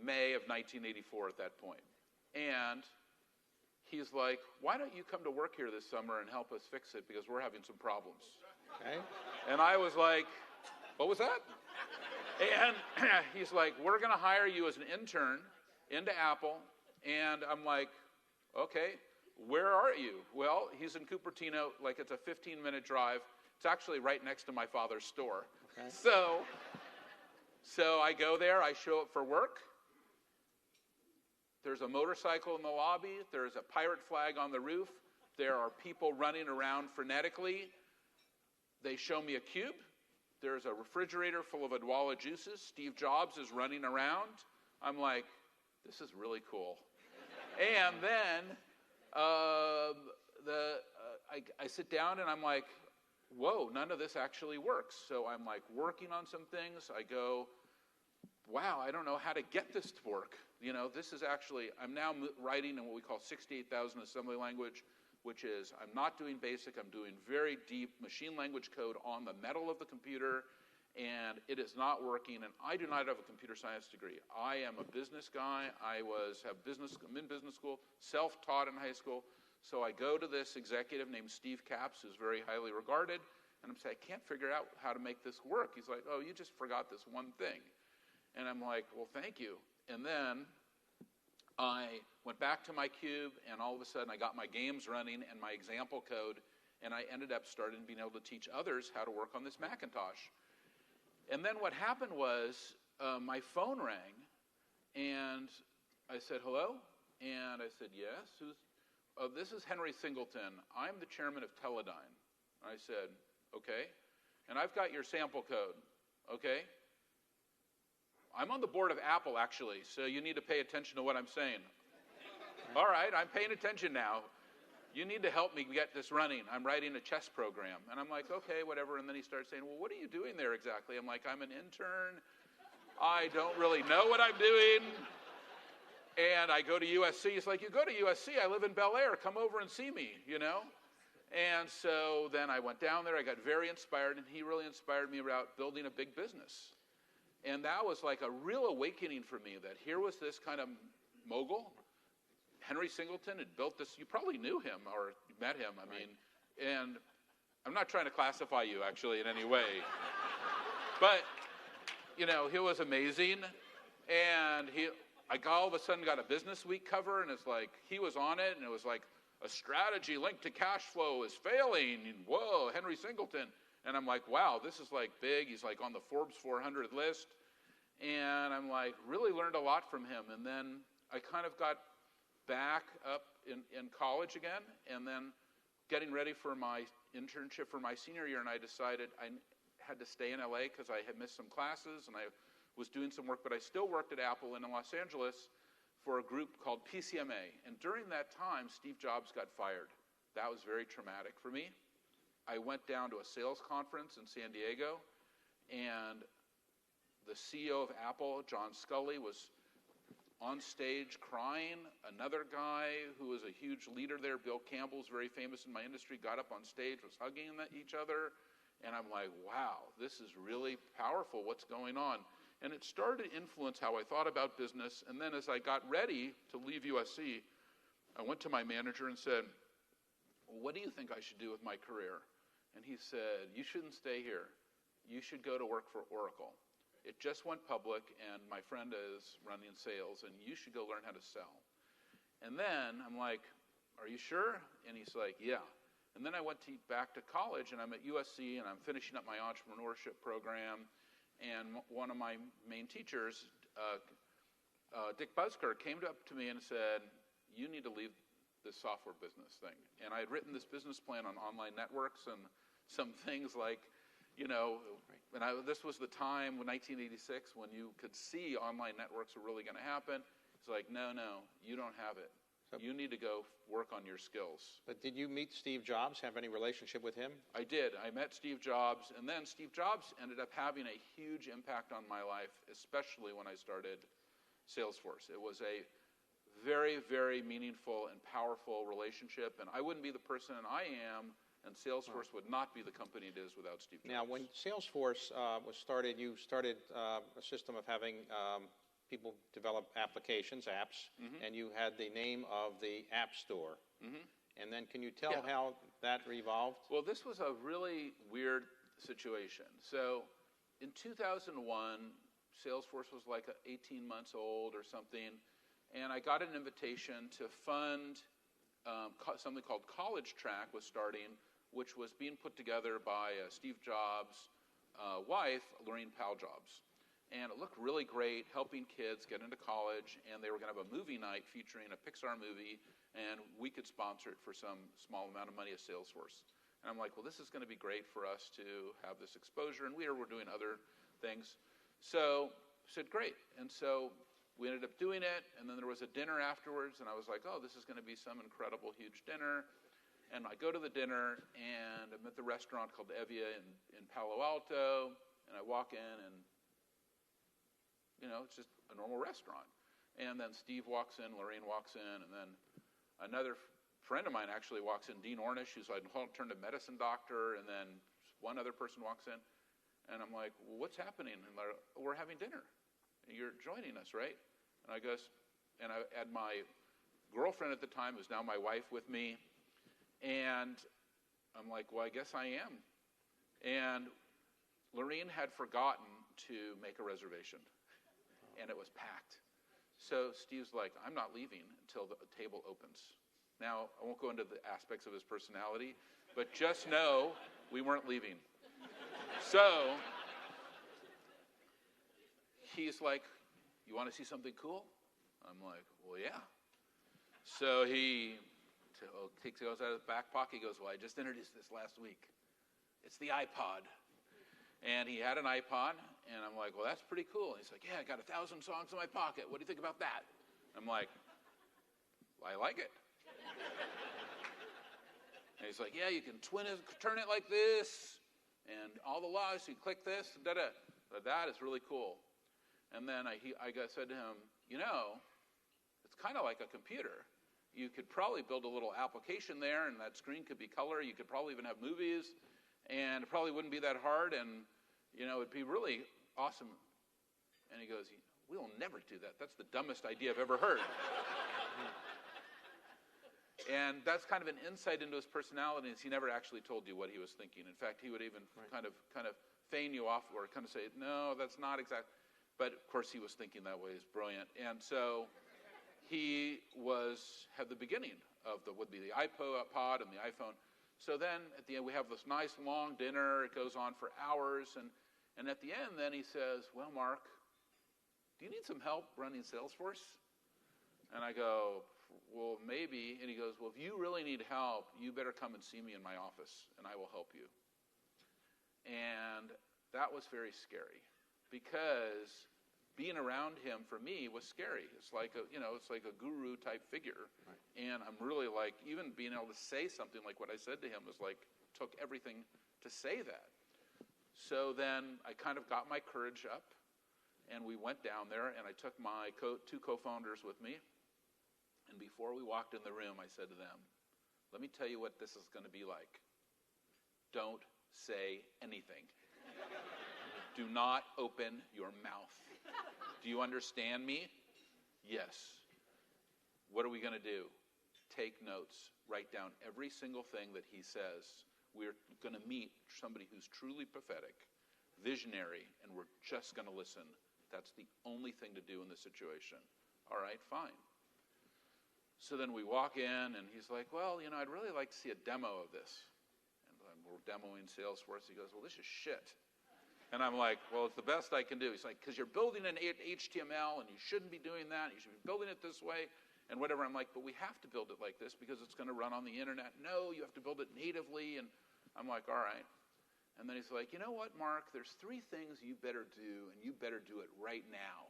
May of 1984 at that point. And he's like, why don't you come to work here this summer and help us fix it because we're having some problems. Okay. And I was like, what was that? And he's like, we're going to hire you as an intern into Apple. And I'm like, okay. Where are you? Well, he's in Cupertino, like it's a 15-minute drive. It's actually right next to my father's store. Okay. So I go there, I show up for work. There's a motorcycle in the lobby. There's a pirate flag on the roof. There are people running around frenetically. They show me a cube. There's a refrigerator full of Adwala juices. Steve Jobs is running around. I'm like, this is really cool. And then I sit down and I'm like, whoa, none of this actually works. So I'm like working on some things. I go, wow, I don't know how to get this to work. This is actually, I'm now writing in what we call 68,000 assembly language, which is I'm not doing BASIC, I'm doing very deep machine language code on the metal of the computer, and it is not working, and I do not have a computer science degree. I am a business guy. I'm in business school, self-taught in high school. So I go to this executive named Steve Capps, who's very highly regarded, and I'm saying, I can't figure out how to make this work. He's like, oh, you just forgot this one thing. And I'm like, well, thank you. And then I went back to my cube, and all of a sudden I got my games running and my example code, and I ended up starting being able to teach others how to work on this Macintosh. And then what happened was my phone rang, and I said, hello? And I said, yes. This is Henry Singleton. I'm the chairman of Teledyne. I said, okay. And I've got your sample code, okay? I'm on the board of Apple, actually, so you need to pay attention to what I'm saying. All right, I'm paying attention now. You need to help me get this running. I'm writing a chess program. And I'm like, okay, whatever. And then he starts saying, well, what are you doing there exactly? I'm like, I'm an intern. I don't really know what I'm doing. And I go to USC. He's like, you go to USC? I live in Bel Air. Come over and see me, And so then I went down there. I got very inspired, and he really inspired me about building a big business. And that was like a real awakening for me, that here was this kind of mogul. Henry Singleton had built this. You probably knew him or met him. I mean, and I'm not trying to classify you, actually, in any way. But, you know, he was amazing. And I all of a sudden got a Business Week cover, and it's like, he was on it, and it was like, a strategy linked to cash flow is failing. And, whoa, Henry Singleton. And I'm like, wow, this is like big. He's like on the Forbes 400 list. And I'm like, really learned a lot from him. And then I kind of got back up in college again, and then getting ready for my internship for my senior year, and I decided I had to stay in LA because I had missed some classes, and I was doing some work, but I still worked at Apple in Los Angeles for a group called PCMA. And during that time, Steve Jobs got fired. That was very traumatic for me. I went down to a sales conference in San Diego, and the CEO of Apple, John Sculley, was on stage crying. Another guy who was a huge leader there, Bill Campbell's very famous in my industry, got up on stage, was hugging each other. And I'm like, wow, this is really powerful. What's going on? And it started to influence how I thought about business. And then as I got ready to leave USC, I went to my manager and said, well, what do you think I should do with my career? And he said, you shouldn't stay here. You should go to work for Oracle. It just went public, and my friend is running sales, and you should go learn how to sell. And then I'm like, are you sure? And he's like, yeah. And then I went back to college, and I'm at USC, and I'm finishing up my entrepreneurship program. And one of my main teachers, Dick Busker, came up to me and said, you need to leave this software business thing. And I had written this business plan on online networks and some things like, you know, and this was the time, 1986, when you could see online networks were really going to happen. It's like, no, you don't have it. So, you need to go work on your skills. But did you meet Steve Jobs, have any relationship with him? I did. I met Steve Jobs, and then Steve Jobs ended up having a huge impact on my life, especially when I started Salesforce. It was a very, very meaningful and powerful relationship, and I wouldn't be the person I am, and Salesforce would not be the company it is without Steve Jobs. Now, when Salesforce was started, you started a system of having people develop applications, apps, and you had the name of the App Store. And then can you tell how that evolved? Well, this was a really weird situation. So in 2001, Salesforce was like 18 months old or something, and I got an invitation to fund something called College Track was starting, which was being put together by Steve Jobs' wife, Lorraine Paljobs. And it looked really great, helping kids get into college, and they were going to have a movie night featuring a Pixar movie, and we could sponsor it for some small amount of money as Salesforce. And I'm like, well, this is going to be great for us to have this exposure, and we were doing other things. So I said, great. And so we ended up doing it, and then there was a dinner afterwards, and I was like, oh, this is going to be some incredible, huge dinner. And I go to the dinner, and I'm at the restaurant called Evia in Palo Alto, and I walk in, and you know, it's just a normal restaurant. And then Steve walks in, Lorraine walks in, and then another friend of mine actually walks in, Dean Ornish, who's an alternative medicine doctor, and then one other person walks in. And I'm like, well, what's happening? And they're, we're having dinner. You're joining us, right? And I guess, and I had my girlfriend at the time, who's now my wife, with me. And I'm like, well, I guess I am. And Lorraine had forgotten to make a reservation. And it was packed. So Steve's like, I'm not leaving until the table opens. Now, I won't go into the aspects of his personality, but just know we weren't leaving. So he's like, you want to see something cool? I'm like, well, yeah. So he goes out of his back pocket. He goes, well, I just introduced this last week. It's the iPod. And he had an iPod, and I'm like, well, that's pretty cool. And he's like, yeah, I got 1,000 songs in my pocket. What do you think about that? I'm like, well, I like it. And he's like, yeah, you can turn it like this, and all the laws, you click this, da-da. That is really cool. And then I said to him, you know, it's kind of like a computer. You could probably build a little application there, and that screen could be color. You could probably even have movies. And it probably wouldn't be that hard, and, you know, it'd be really awesome. And he goes, we will never do that. That's the dumbest idea I've ever heard. And that's kind of an insight into his personality, is he never actually told you what he was thinking. In fact, he would even kind of feign you off or kind of say, no, that's not exact. But of course he was thinking that way. He's brilliant. And so he had the beginning of the iPod and the iPhone. So then at the end we have this nice long dinner. It goes on for hours. And at the end then he says, well, Mark, do you need some help running Salesforce? And I go, well, maybe. And he goes, well, if you really need help, you better come and see me in my office, and I will help you. And that was very scary, because being around him for me was scary. It's like a guru type figure. Right. And I'm really like, even being able to say something like what I said to him was like, took everything to say that. So then I kind of got my courage up, and we went down there, and I took my two co-founders with me. And before we walked in the room, I said to them, let me tell you what this is going to be like. Don't say anything. Do not open your mouth. Do you understand me? Yes. What are we going to do? Take notes. Write down every single thing that he says. We're going to meet somebody who's truly prophetic, visionary, and we're just going to listen. That's the only thing to do in this situation. All right, fine. So then we walk in, and he's like, well, I'd really like to see a demo of this. And we're demoing Salesforce. He goes, well, this is shit. And I'm like, well, it's the best I can do. He's like, because you're building an HTML, and you shouldn't be doing that. You should be building it this way, and whatever. I'm like, but we have to build it like this because it's going to run on the internet. No, you have to build it natively. And I'm like, all right. And then he's like, you know what, Mark? There's 3 things you better do, and you better do it right now.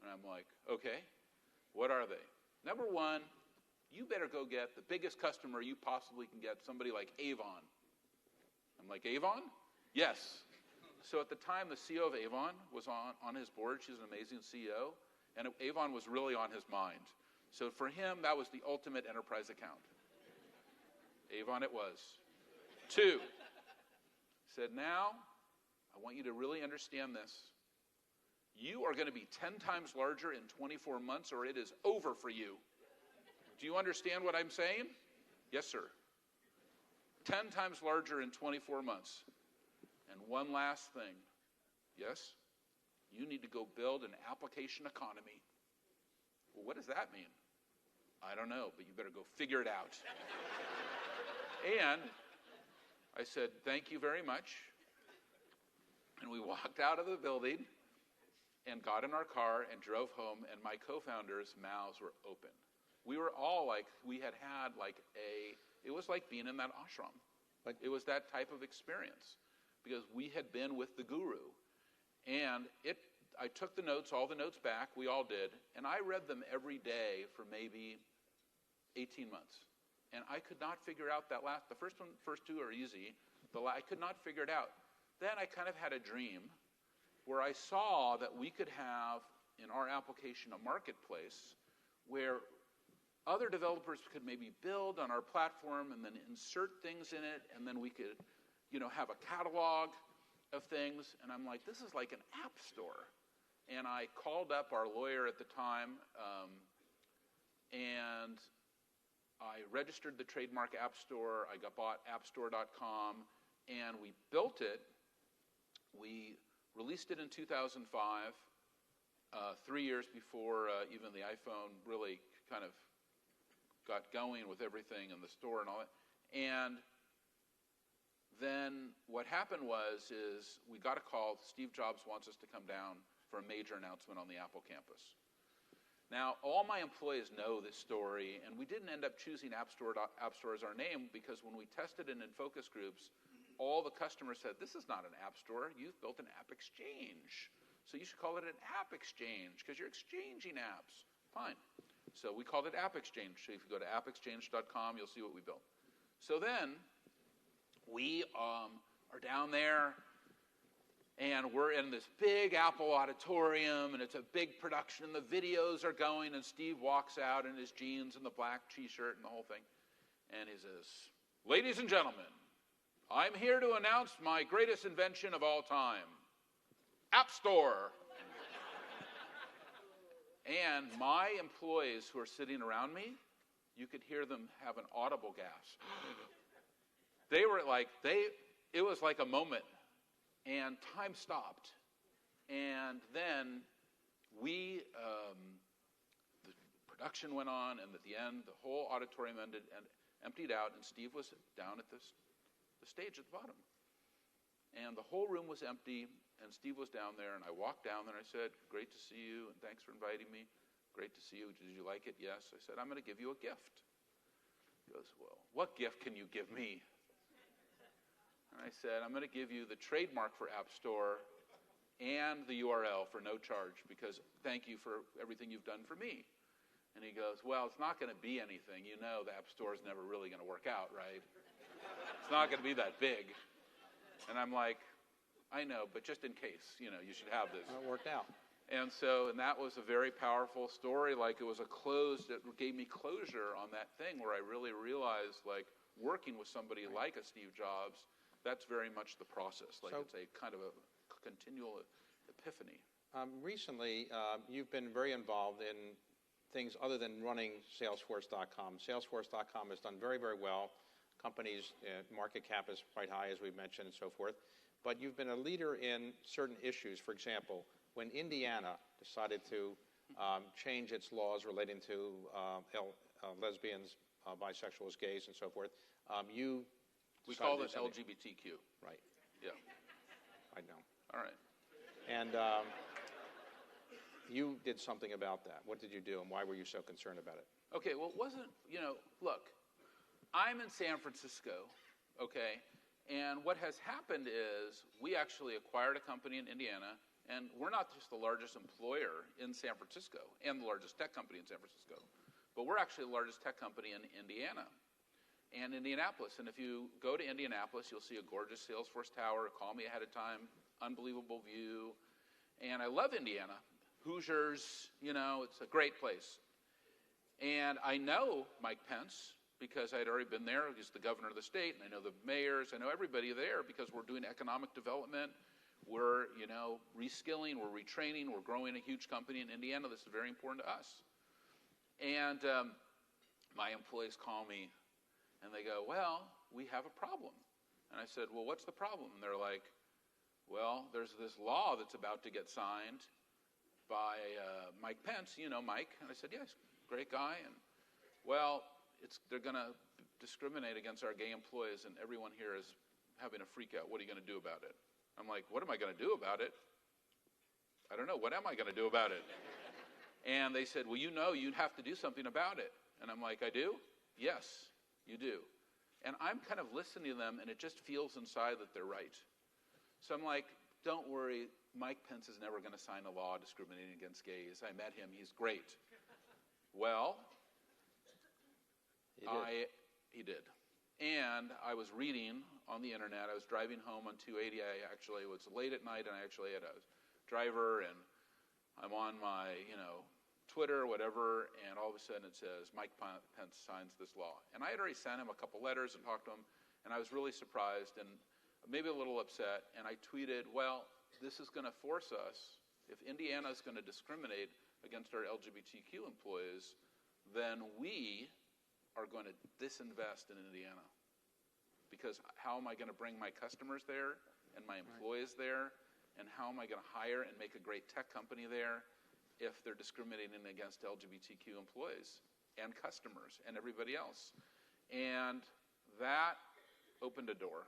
And I'm like, okay, what are they? Number 1, you better go get the biggest customer you possibly can get, somebody like Avon. I'm like, Avon? Yes. So at the time, the CEO of Avon was on his board. She's an amazing CEO. And Avon was really on his mind. So for him, that was the ultimate enterprise account. Avon it was. 2, said, now, I want you to really understand this. You are going to be 10 times larger in 24 months, or it is over for you. Do you understand what I'm saying? Yes, sir. 10 times larger in 24 months. And one last thing. Yes? You need to go build an application economy. Well, what does that mean? I don't know, but you better go figure it out. And I said, thank you very much. And we walked out of the building and got in our car and drove home, and my co-founders' mouths were open. We were all like, it was like being in that ashram. It was that type of experience, because we had been with the guru. And I took the notes, all the notes back, we all did, and I read them every day for maybe 18 months. And I could not figure out the first 2 are easy. I could not figure it out. Then I kind of had a dream where I saw that we could have in our application a marketplace where other developers could maybe build on our platform and then insert things in it, and then we could, have a catalog of things. And I'm like, this is like an app store. And I called up our lawyer at the time, and I registered the trademark App Store. I bought appstore.com, and we built it. We released it in 2005, 3 years before even the iPhone really kind of got going with everything in the store and all that. And then what happened is we got a call. Steve Jobs wants us to come down for a major announcement on the Apple campus. Now, all my employees know this story, and we didn't end up choosing App Store as our name, because when we tested it in focus groups, all the customers said, this is not an app store. You've built an app exchange. So you should call it an app exchange, because you're exchanging apps. Fine. So we called it App Exchange. So if you go to appexchange.com, you'll see what we built. So then we are down there, and we're in this big Apple auditorium, and it's a big production, and the videos are going, and Steve walks out in his jeans and the black T-shirt and the whole thing. And he says, ladies and gentlemen, I'm here to announce my greatest invention of all time, App Store. And my employees who are sitting around me, you could hear them have an audible gasp. They were like, it was like a moment, and time stopped. And then the production went on, and at the end, the whole auditorium emptied out, and Steve was down at the stage at the bottom. And the whole room was empty, and Steve was down there, and I walked down there, and I said, great to see you, and thanks for inviting me. Great to see you. Did you like it? Yes. I said, I'm going to give you a gift. He goes, well, what gift can you give me? And I said, I'm going to give you the trademark for App Store and the URL for no charge, because thank you for everything you've done for me. And he goes, well, it's not going to be anything. You know the App Store is never really going to work out, right? It's not going to be that big. And I'm like, I know, but just in case, you should have this. It worked out. And that was a very powerful story. Like, it was it gave me closure on that thing where I really realized, like, working with somebody like a Steve Jobs, that's very much the process. Like, it's a kind of a continual epiphany. Recently, you've been very involved in things other than running Salesforce.com. Salesforce.com has done very, very well. Companies' market cap is quite high, as we've mentioned, and so forth. But you've been a leader in certain issues. For example, when Indiana decided to change its laws relating to lesbians, bisexuals, gays, and so forth, we call this LGBTQ. Right. Yeah. I know. All right. And you did something about that. What did you do, and why were you so concerned about it? Okay, well, it wasn't, look, I'm in San Francisco, okay, and what has happened is we actually acquired a company in Indiana, and we're not just the largest employer in San Francisco and the largest tech company in San Francisco, but we're actually the largest tech company in Indiana and Indianapolis. And if you go to Indianapolis, you'll see a gorgeous Salesforce tower. Call me ahead of time. Unbelievable view. And I love Indiana. Hoosiers, it's a great place. And I know Mike Pence because I'd already been there. He's the governor of the state, and I know the mayors. I know everybody there because we're doing economic development. We're, reskilling, we're retraining, we're growing a huge company in Indiana. This is very important to us. And my employees call me, and they go, well, we have a problem. And I said, well, what's the problem? And they're like, well, there's this law that's about to get signed by Mike Pence. You know Mike. And I said, yes, great guy. And, well, they're going to discriminate against our gay employees, and everyone here is having a freak out. What are you going to do about it? I'm like, what am I going to do about it? I don't know. What am I going to do about it? And they said, well, you'd have to do something about it. And I'm like, I do? Yes, you do. And I'm kind of listening to them, and it just feels inside that they're right. So I'm like, don't worry. Mike Pence is never going to sign a law discriminating against gays. I met him. He's great. Well, he did. And I was reading on the internet. I was driving home on 280. It was late at night, and I actually had a driver, and I'm on my, Twitter, whatever, and all of a sudden it says, Mike Pence signs this law. And I had already sent him a couple letters and talked to him, and I was really surprised and maybe a little upset. And I tweeted, well, this is going to force us, if Indiana is going to discriminate against our LGBTQ employees, then we are going to disinvest in Indiana. Because how am I going to bring my customers there and my employees there? And how am I going to hire and make a great tech company there if they're discriminating against LGBTQ employees and customers and everybody else? And that opened a door.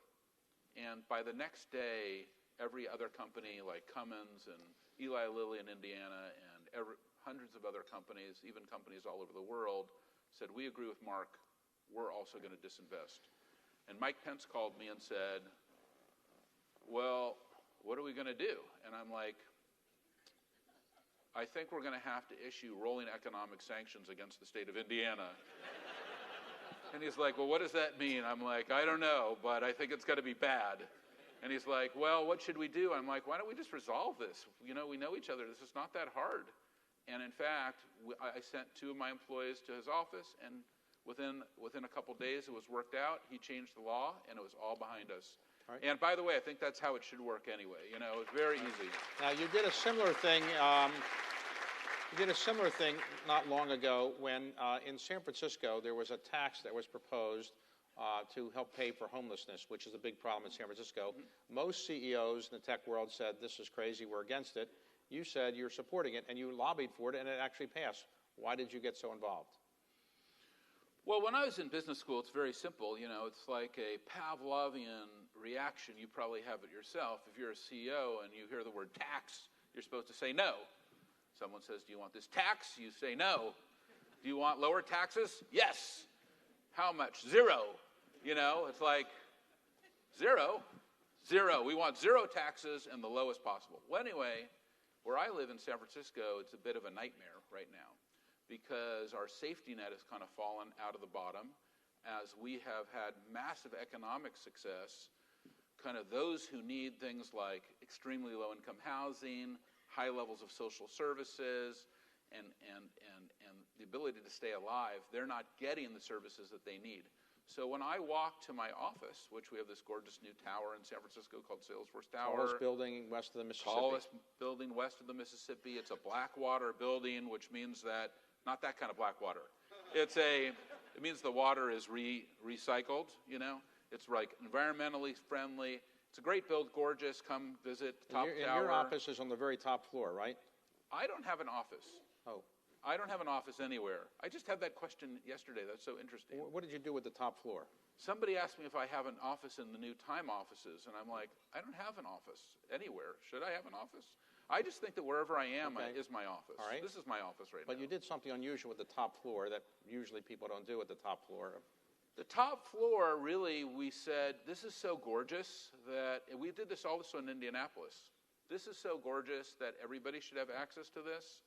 And by the next day, every other company like Cummins and Eli Lilly in Indiana and hundreds of other companies, even companies all over the world, said, we agree with Mark, we're also going to disinvest. And Mike Pence called me and said, well, what are we going to do? And I'm like, I think we're going to have to issue rolling economic sanctions against the state of Indiana. And he's like, well, what does that mean? I'm like, I don't know, but I think it's going to be bad. And he's like, well, what should we do? I'm like, why don't we just resolve this? We know each other. This is not that hard. And in fact, I sent 2 of my employees to his office, and within a couple days, it was worked out. He changed the law, and it was all behind us. Right. And by the way, I think that's how it should work anyway. It was very easy. Now, you did a similar thing You did a similar thing not long ago when in San Francisco there was a tax that was proposed to help pay for homelessness, which is a big problem in San Francisco. Mm-hmm. Most CEOs in the tech world said, this is crazy, we're against it. You said you're supporting it, and you lobbied for it, and it actually passed. Why did you get so involved? Well, when I was in business school, it's very simple. You know, it's like a Pavlovian reaction. You probably have it yourself. If you're a CEO and you hear the word tax, you're supposed to say no. Someone says, do you want this tax? You say no. Do you want lower taxes? Yes. How much? 0. You know, it's like 0. We want 0 taxes and the lowest possible. Well, anyway, where I live in San Francisco, it's a bit of a nightmare right now because our safety net has kind of fallen out of the bottom as we have had massive economic success. Kind of those who need things like extremely low-income housing, high levels of social services, and the ability to stay alive, they're not getting the services that they need. So when I walk to my office, which we have this gorgeous new tower in San Francisco called Salesforce Tower. Tallest building west of the Mississippi. Tallest building west of the Mississippi. It's a Blackwater building, which means that, not that kind of Blackwater. It means the water is recycled, you know. It's like environmentally friendly. It's a great build, gorgeous. Come visit top tower. Your office is on the very top floor, right? I don't have an office. Oh. I don't have an office anywhere. I just had that question yesterday. That's so interesting. What did you do with the top floor? Somebody asked me if I have an office in the new Time offices, and I'm like, I don't have an office anywhere. Should I have an office? I just think that wherever I am is my office. All right. This is my office right now. But you did something unusual with the top floor that usually people don't do at the top floor. The top floor, really, we said, this is so gorgeous that, and we did this also in Indianapolis. This is so gorgeous that everybody should have access to this.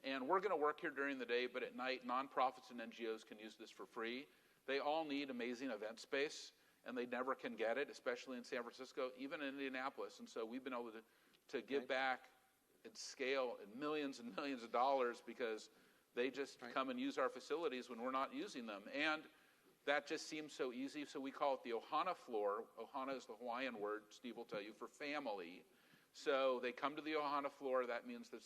And we're going to work here during the day, but at night, nonprofits and NGOs can use this for free. They all need amazing event space, and they never can get it, especially in San Francisco, even in Indianapolis. And so we've been able to give back at scale in millions and millions of dollars because they just come and use our facilities when we're not using them. And that just seems so easy, so we call it the Ohana floor. Ohana is the Hawaiian word, Steve will tell you, for family. So they come to the Ohana floor. That means that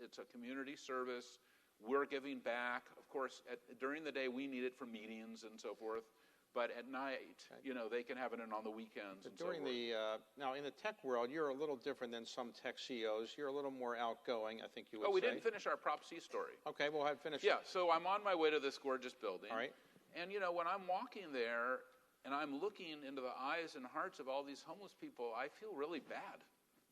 it's a community service. We're giving back. Of course, during the day, we need it for meetings and so forth. But at night, you know, they can have it in on the weekends and so forth. Now, in the tech world, you're a little different than some tech CEOs. You're a little more outgoing, I think you would say. Oh, we didn't finish our Prop C story. Okay, well, I've finished. Yeah, so I'm on my way to this gorgeous building. All right. And, you know, when I'm walking there and I'm looking into the eyes and hearts of all these homeless people, I feel really bad.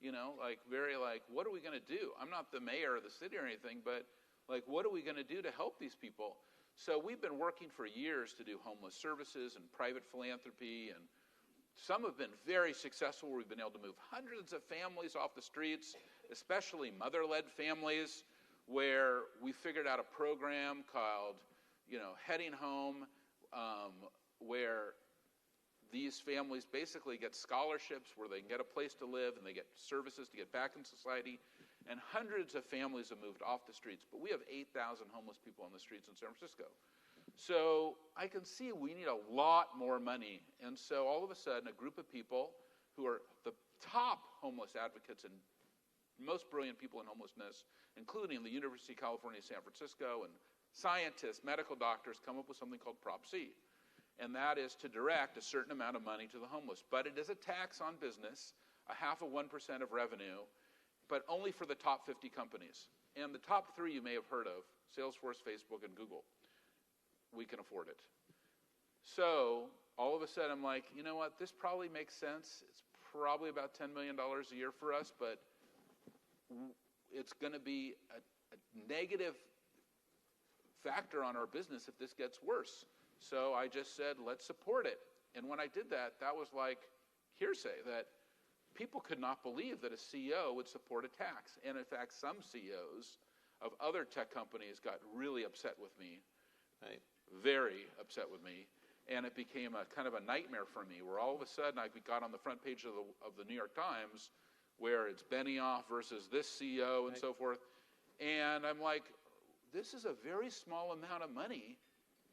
You know, like very like, what are we going to do? I'm not the mayor of the city or anything, but like, what are we going to do to help these people? So we've been working for years to do homeless services and private philanthropy, and some have been very successful. We've been able to move hundreds of families off the streets, especially mother-led families, where we figured out a program called, you know, Heading Home, where these families basically get scholarships where they can get a place to live and they get services to get back in society. And hundreds of families have moved off the streets. But we have 8,000 homeless people on the streets in San Francisco. So I can see we need a lot more money. And so all of a sudden, a group of people who are the top homeless advocates and most brilliant people in homelessness, including the University of California, San Francisco, and scientists, medical doctors, come up with something called Prop C. And that is to direct a certain amount of money to the homeless. But it is a tax on business, 0.5% of revenue, but only for the top 50 companies. And the top 3 you may have heard of, Salesforce, Facebook, and Google. We can afford it. So all of a sudden I'm like, you know what, this probably makes sense. It's probably about $10 million a year for us, but it's going to be a negative factor on our business if this gets worse. So I just said, let's support it. And when I did that, that was like hearsay, that people could not believe that a CEO would support a tax. And in fact, some CEOs of other tech companies got really upset with me, very upset with me. And it became a kind of a nightmare for me, where all of a sudden I got on the front page of the New York Times, where it's Benioff versus this CEO and so forth. And I'm like, this is a very small amount of money.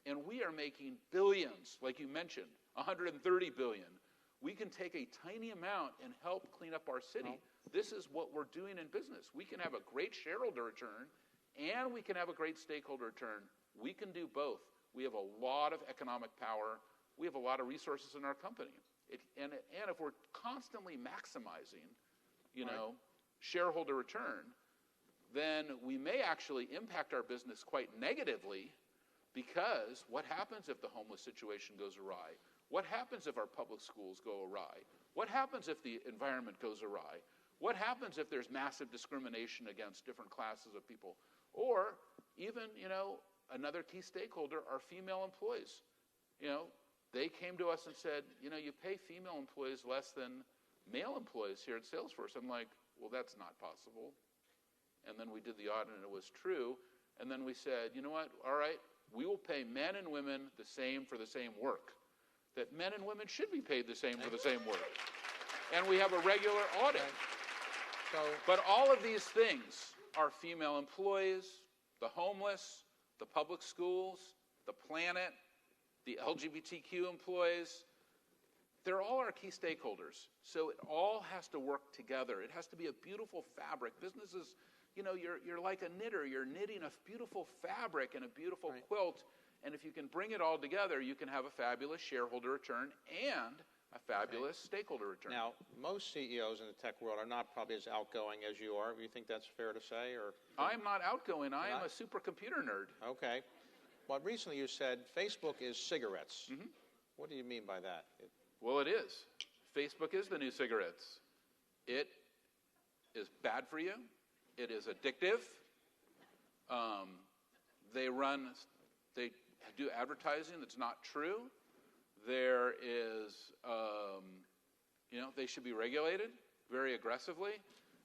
And we are making billions, like you mentioned, 130 billion. We can take a tiny amount and help clean up our city. This is what we're doing in business. We can have a great shareholder return and we can have a great stakeholder return. We can do both. We have a lot of economic power. We have a lot of resources in our company. And if we're constantly maximizing, shareholder return, then we may actually impact our business quite negatively, because what happens if the homeless situation goes awry? What happens if our public schools go awry? What happens if the environment goes awry? What happens if there's massive discrimination against different classes of people? Or even, another key stakeholder, our female employees. They came to us and said, you pay female employees less than male employees here at Salesforce. I'm like, well, that's not possible. And then we did the audit and it was true. And then we said, you know what, all right, we will pay men and women the same for the same work. That men and women should be paid the same for the same work. And we have a regular audit. But all of these things, our female employees, the homeless, the public schools, the planet, the LGBTQ employees, they're all our key stakeholders. So it all has to work together. It has to be a beautiful fabric. Businesses, you're like a knitter. You're knitting a beautiful fabric and a beautiful quilt. And if you can bring it all together, you can have a fabulous shareholder return and a fabulous stakeholder return. Now, most CEOs in the tech world are not probably as outgoing as you are. Do you think that's fair to say? Or I'm not outgoing. I am a supercomputer nerd. Okay. Well, recently you said Facebook is cigarettes. Mm-hmm. What do you mean by that? Well, it is. Facebook is the new cigarettes. It is bad for you. It is addictive. They do advertising that's not true. There is, they should be regulated very aggressively.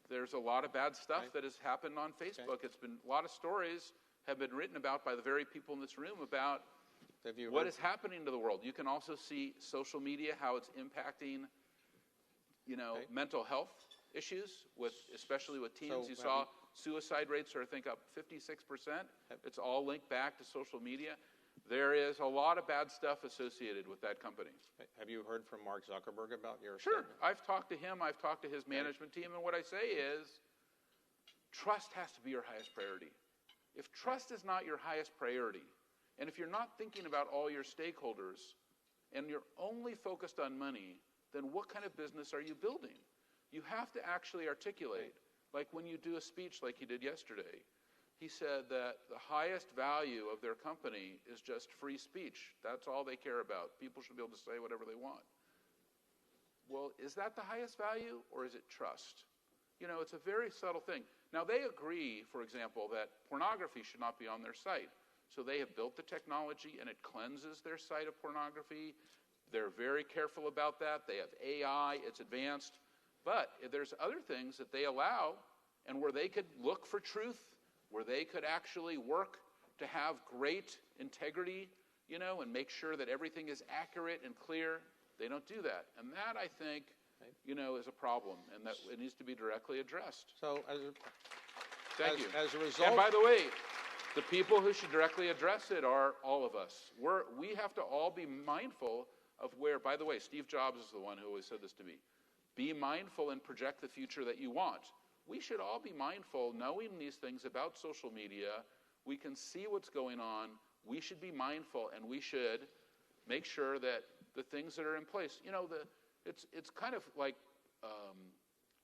There's a lot of bad stuff that has happened on Facebook. It's been, a lot of stories have been written about by the very people in this room about what is happening to the world. You can also see social media, how it's impacting, mental health issues, especially with teens. You saw suicide rates are, I think, up 56%. It's all linked back to social media. There is a lot of bad stuff associated with that company. Have you heard from Mark Zuckerberg about your Sure. statement? I've talked to him. I've talked to his management team. And what I say is, trust has to be your highest priority. If trust is not your highest priority, and if you're not thinking about all your stakeholders, and you're only focused on money, then what kind of business are you building? You have to actually articulate, like when you do a speech like you did yesterday. He said that the highest value of their company is just free speech. That's all they care about. People should be able to say whatever they want. Well, is that the highest value, or is it trust? It's a very subtle thing. Now, they agree, for example, that pornography should not be on their site. So they have built the technology, and it cleanses their site of pornography. They're very careful about that. They have AI. It's advanced. But there's other things that they allow, and where they could look for truth, where they could actually work to have great integrity, and make sure that everything is accurate and clear. They don't do that. And that, I think, is a problem, and that it needs to be directly addressed. So, Thank you. As a result... And by the way, the people who should directly address it are all of us. We have to all be mindful of where, by the way, Steve Jobs is the one who always said this to me. Be mindful and project the future that you want. We should all be mindful, knowing these things about social media. We can see what's going on. We should be mindful, and we should make sure that the things that are in place, it's kind of like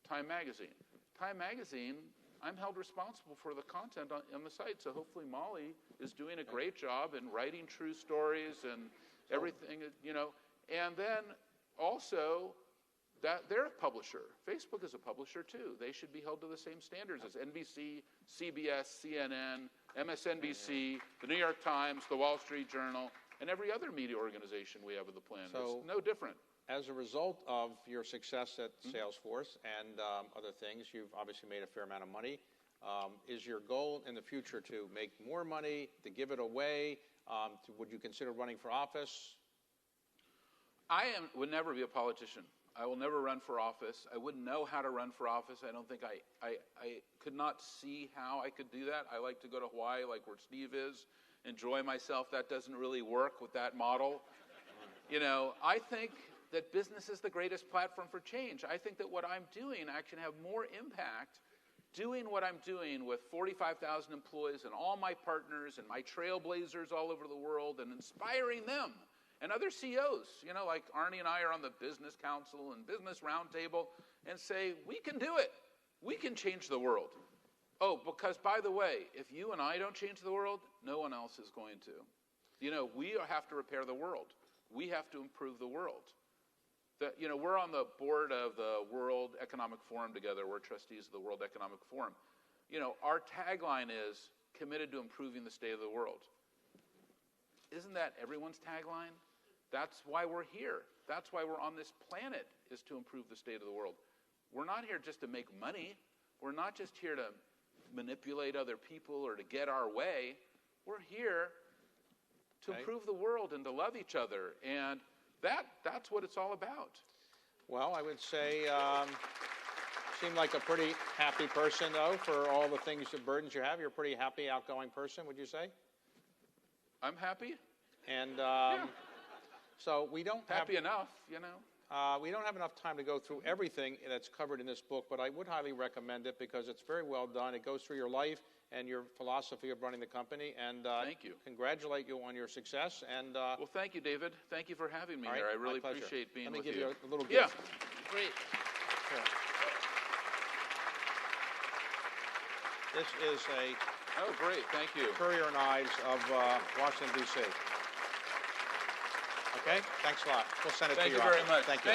Time Magazine. Time Magazine, I'm held responsible for the content on the site, so hopefully Molly is doing a great job in writing true stories and everything, And then also, that they're a publisher. Facebook is a publisher too. They should be held to the same standards as NBC, CBS, CNN, MSNBC, the New York Times, the Wall Street Journal, and every other media organization we have on the planet. It's no different. As a result of your success at Salesforce and other things, you've obviously made a fair amount of money. Is your goal in the future to make more money, to give it away? Would you consider running for office? Would never be a politician. I will never run for office. I wouldn't know how to run for office. I don't think I could not see how I could do that. I like to go to Hawaii, like where Steve is, enjoy myself. That doesn't really work with that model. I think that business is the greatest platform for change. I think that what I'm doing, I can have more impact doing what I'm doing with 45,000 employees and all my partners and my trailblazers all over the world and inspiring them and other CEOs, you know, like Arnie and I are on the Business Council and Business Roundtable, and say, we can do it. We can change the world. Oh, because, by the way, if you and I don't change the world, no one else is going to. You know, we have to repair the world. We have to improve the world. You know, we're on the board of the World Economic Forum together. We're trustees of the World Economic Forum. You know, our tagline is committed to improving the state of the world. Isn't that everyone's tagline? That's why we're here. That's why we're on this planet, is to improve the state of the world. We're not here just to make money. We're not just here to manipulate other people or to get our way. We're here to improve the world and to love each other. And that's what it's all about. Well, I would say seem like a pretty happy person, though, for all the things, the burdens you have. You're a pretty happy, outgoing person, would you say? I'm happy. And Yeah. so we don't happy enough, you know. We don't have enough time to go through everything that's covered in this book, but I would highly recommend it because it's very well done. It goes through your life and your philosophy of running the company. And thank you. Congratulate you on your success. And well, thank you, David. Thank you for having me right, here. I really my pleasure. appreciate being with you. Let me give you a little Yeah, gift. great. Here. This is a Oh, great. Thank you. Courier Knives of Washington, D.C. Okay? Thanks a lot. We'll send it to you. Thank you very much. Thank you.